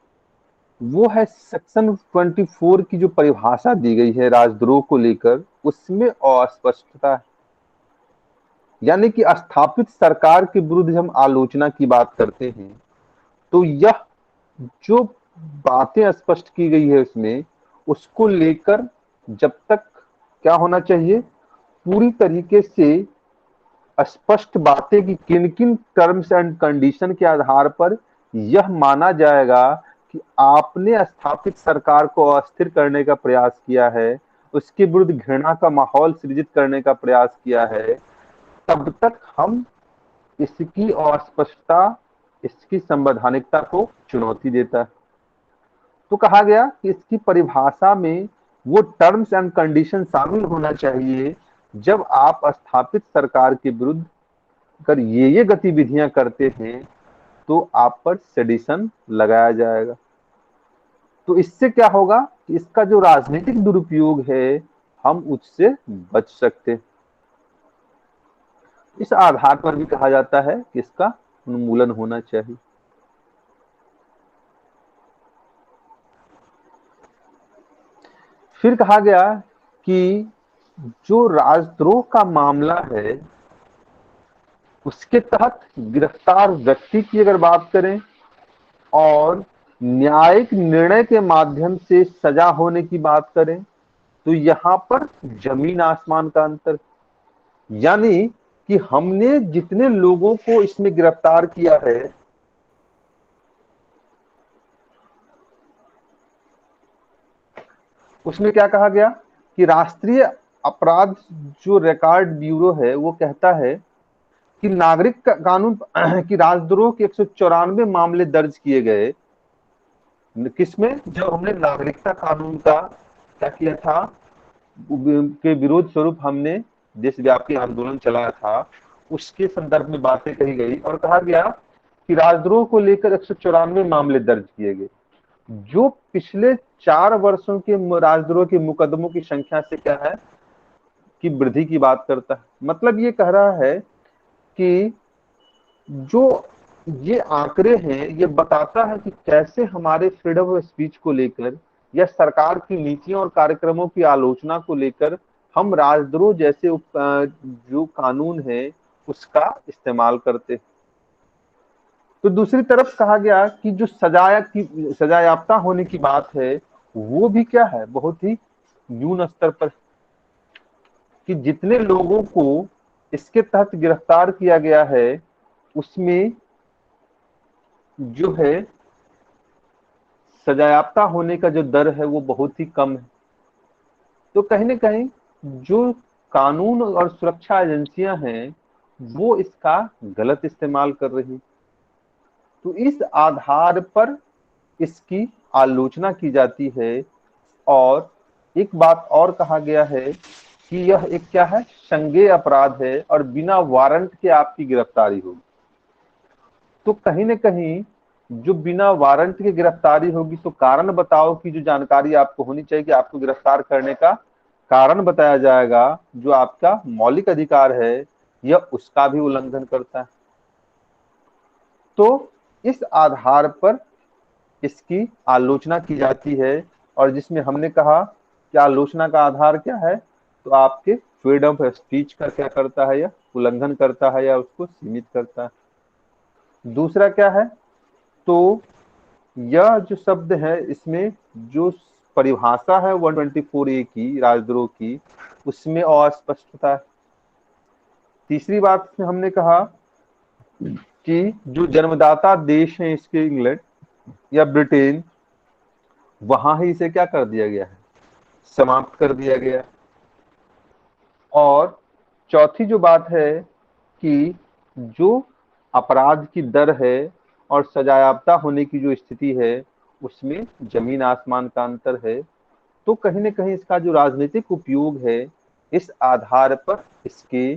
वो है सेक्शन 24 की जो परिभाषा दी गई है राजद्रोह को लेकर, उसमें अस्पष्टता है। यानी कि स्थापित सरकार के विरुद्ध हम आलोचना की बात करते हैं तो यह जो बातें स्पष्ट की गई है उसमें, उसको लेकर जब तक क्या होना चाहिए? पूरी तरीके से स्पष्ट बातें कि किन किन टर्म्स एंड कंडीशन के आधार पर यह माना जाएगा कि आपने स्थापित सरकार को अस्थिर करने का प्रयास किया है, उसके विरुद्ध घृणा का माहौल सृजित करने का प्रयास किया है, तब तक हम इसकी अस्पष्टता, इसकी संवैधानिकता को चुनौती देता है। तो कहा गया कि इसकी परिभाषा में वो टर्म्स एंड कंडीशन शामिल होना चाहिए जब आप स्थापित सरकार के विरुद्ध अगर ये गतिविधियां करते हैं तो आप पर सेडिशन लगाया जाएगा। तो इससे क्या होगा कि इसका जो राजनीतिक दुरुपयोग है हम उससे बच सकते हैं। इस आधार पर भी कहा जाता है कि इसका उन्मूलन होना चाहिए। फिर कहा गया कि जो राजद्रोह का मामला है उसके तहत गिरफ्तार व्यक्ति की अगर बात करें और न्यायिक निर्णय के माध्यम से सजा होने की बात करें तो यहाँ पर जमीन आसमान का अंतर। यानी कि हमने जितने लोगों को इसमें गिरफ्तार किया है उसमें क्या कहा गया कि राष्ट्रीय अपराध जो रिकॉर्ड ब्यूरो है वो कहता है कि नागरिक कानून की राजद्रोह के 194 मामले दर्ज किए गए। किसमें? जब हमने नागरिकता कानून का क्या किया था? के विरोध स्वरूप हमने देशव्यापी आंदोलन चलाया था, उसके संदर्भ में बातें कही गई और कहा गया कि राजद्रोह को लेकर 194 मामले दर्ज किए गए, जो पिछले 4 वर्षों के राजद्रोह के मुकदमों की संख्या से क्या है कि वृद्धि की बात करता है। मतलब ये कह रहा है कि जो ये आंकड़े हैं ये बताता है कि कैसे हमारे फ्रीडम ऑफ स्पीच को लेकर या सरकार की नीतियों और कार्यक्रमों की आलोचना को लेकर हम राजद्रोह जैसे जो कानून है उसका इस्तेमाल करते हैं। तो दूसरी तरफ कहा गया कि जो सजायाफ्ता होने की बात है वो भी क्या है, बहुत ही न्यून स्तर पर, कि जितने लोगों को इसके तहत गिरफ्तार किया गया है उसमें जो है सजायाफ्ता होने का जो दर है वो बहुत ही कम है। तो कहीं ना कहीं जो कानून और सुरक्षा एजेंसियां हैं वो इसका गलत इस्तेमाल कर रही, तो इस आधार पर इसकी आलोचना की जाती है। और एक बात और कहा गया है कि यह एक क्या है, संज्ञेय अपराध है और बिना वारंट के आपकी गिरफ्तारी होगी। तो कहीं ना कहीं जो बिना वारंट के गिरफ्तारी होगी तो कारण बताओ की जो जानकारी आपको होनी चाहिए कि आपको गिरफ्तार करने का कारण बताया जाएगा, जो आपका मौलिक अधिकार है यह उसका भी उल्लंघन करता है। तो इस आधार पर इसकी आलोचना की जाती है और जिसमें हमने कहा कि आलोचना का आधार क्या है, तो आपके फ्रीडम ऑफ स्पीच का क्या करता है, या उल्लंघन करता है या उसको सीमित करता है। दूसरा क्या है, तो यह जो शब्द है इसमें जो परिभाषा है 124A की राजद्रोह की उसमें अस्पष्टता है। तीसरी बात में हमने कहा कि जो जन्मदाता देश है इसके इंग्लैंड या ब्रिटेन, वहां ही इसे क्या कर दिया गया है, समाप्त कर दिया गया। और चौथी जो बात है कि जो अपराध की दर है और सजायाफ्ता होने की जो स्थिति है उसमें जमीन आसमान का अंतर है। तो कहीं ना कहीं इसका जो राजनीतिक उपयोग है इस आधार पर इसके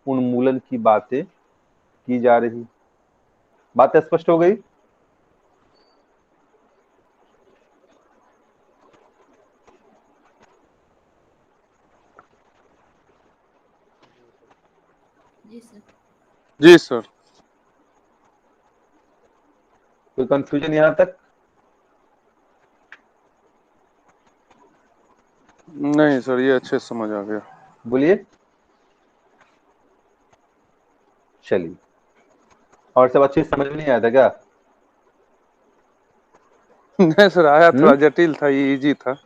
उन्मूलन की बातें की जा रही। बात स्पष्ट हो गई? जी सर। जी सर। कोई कंफ्यूजन यहाँ तक? नहीं सर, ये अच्छे से समझ आ गया। बोलिए। चलिए, और सब अच्छे समझ में नहीं आया था क्या? नहीं सर, आया, थोड़ा जटिल था, ये इजी था।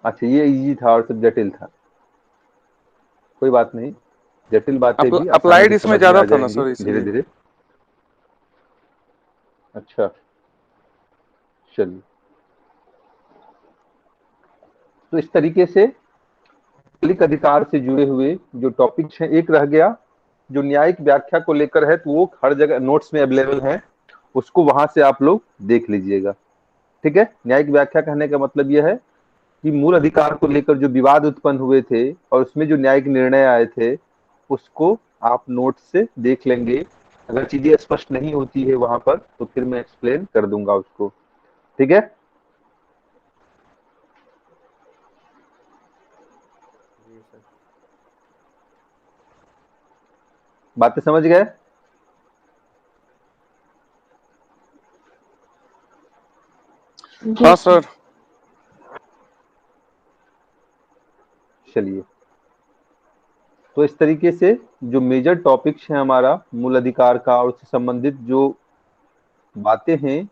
अच्छा, ये इजी था और सब जटिल था, कोई बात नहीं, जटिल बातें भी आसानी अप्लाइड से इसमें समझ में ज्यादा आ था ना जाएंगी सर, धीरे इसलिए। धीरे। अच्छा, चलिए, तो इस तरीके से मौलिक अधिकार से जुड़े हुए जो टॉपिक्स हैं, एक रह गया जो न्यायिक व्याख्या को लेकर है, तो वो हर जगह नोट्स में अवेलेबल है, उसको वहां से आप लोग देख लीजिएगा। ठीक है, न्यायिक व्याख्या कहने का मतलब यह है कि मूल अधिकार को लेकर जो विवाद उत्पन्न हुए थे और उसमें जो न्यायिक निर्णय आए थे उसको आप नोट से देख लेंगे। अगर चीजें स्पष्ट नहीं होती है वहां पर तो फिर मैं एक्सप्लेन कर दूंगा उसको। ठीक है, जी सर। बातें समझ गए? हाँ सर। चलिए, तो इस तरीके से जो मेजर टॉपिक्स हैं हमारा मूल अधिकार का और उससे संबंधित जो बातें हैं,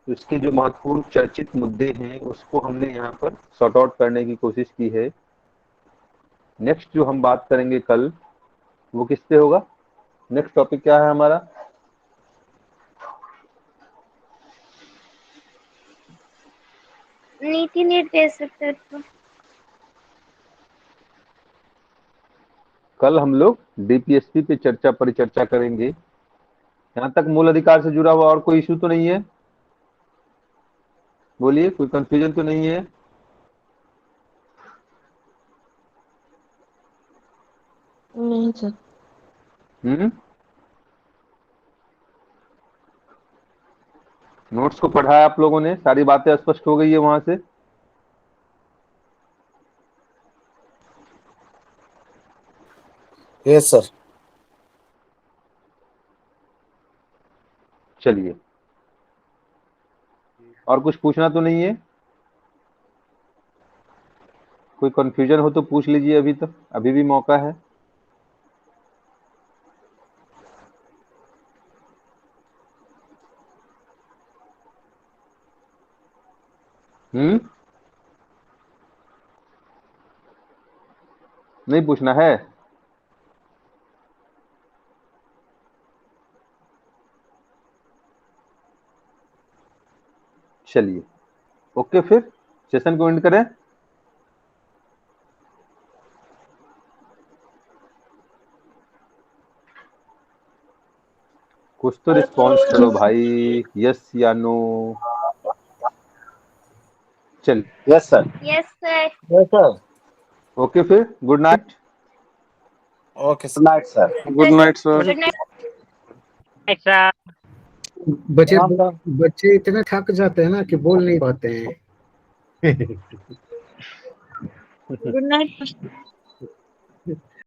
उसके जो महत्वपूर्ण चर्चित मुद्दे हैं उसको हमने यहाँ पर सॉर्ट आउट करने की कोशिश की है। नेक्स्ट जो हम बात करेंगे कल वो किस पे होगा? नेक्स्ट टॉपिक क्या है हमारा? नीति निर्देशक तत्व। कल हम लोग डीपीएसपी पे परिचर्चा करेंगे। यहाँ तक मूल अधिकार से जुड़ा हुआ और कोई इशू तो नहीं है? बोलिए, कोई कंफ्यूजन तो नहीं है? नहीं सर। नोट्स को पढ़ा है आप लोगों ने, सारी बातें स्पष्ट हो गई है वहां से? Yes sir. चलिए, और कुछ पूछना तो नहीं है? कोई कंफ्यूजन हो तो पूछ लीजिए, अभी तक अभी भी मौका है। नहीं पूछना है? चलिए, ओके, फिर सेशन को एंड करें। कुछ तो रिस्पॉन्स करो भाई, यस या नो। चल, yes sir. Yes sir. Yes sir. Okay, फिर good night. Okay, good night sir. Good night sir. Good night. बच्चे प्रणाम सर। बच्चे इतने थक जाते हैं ना कि बोल नहीं पाते हैं। Good night.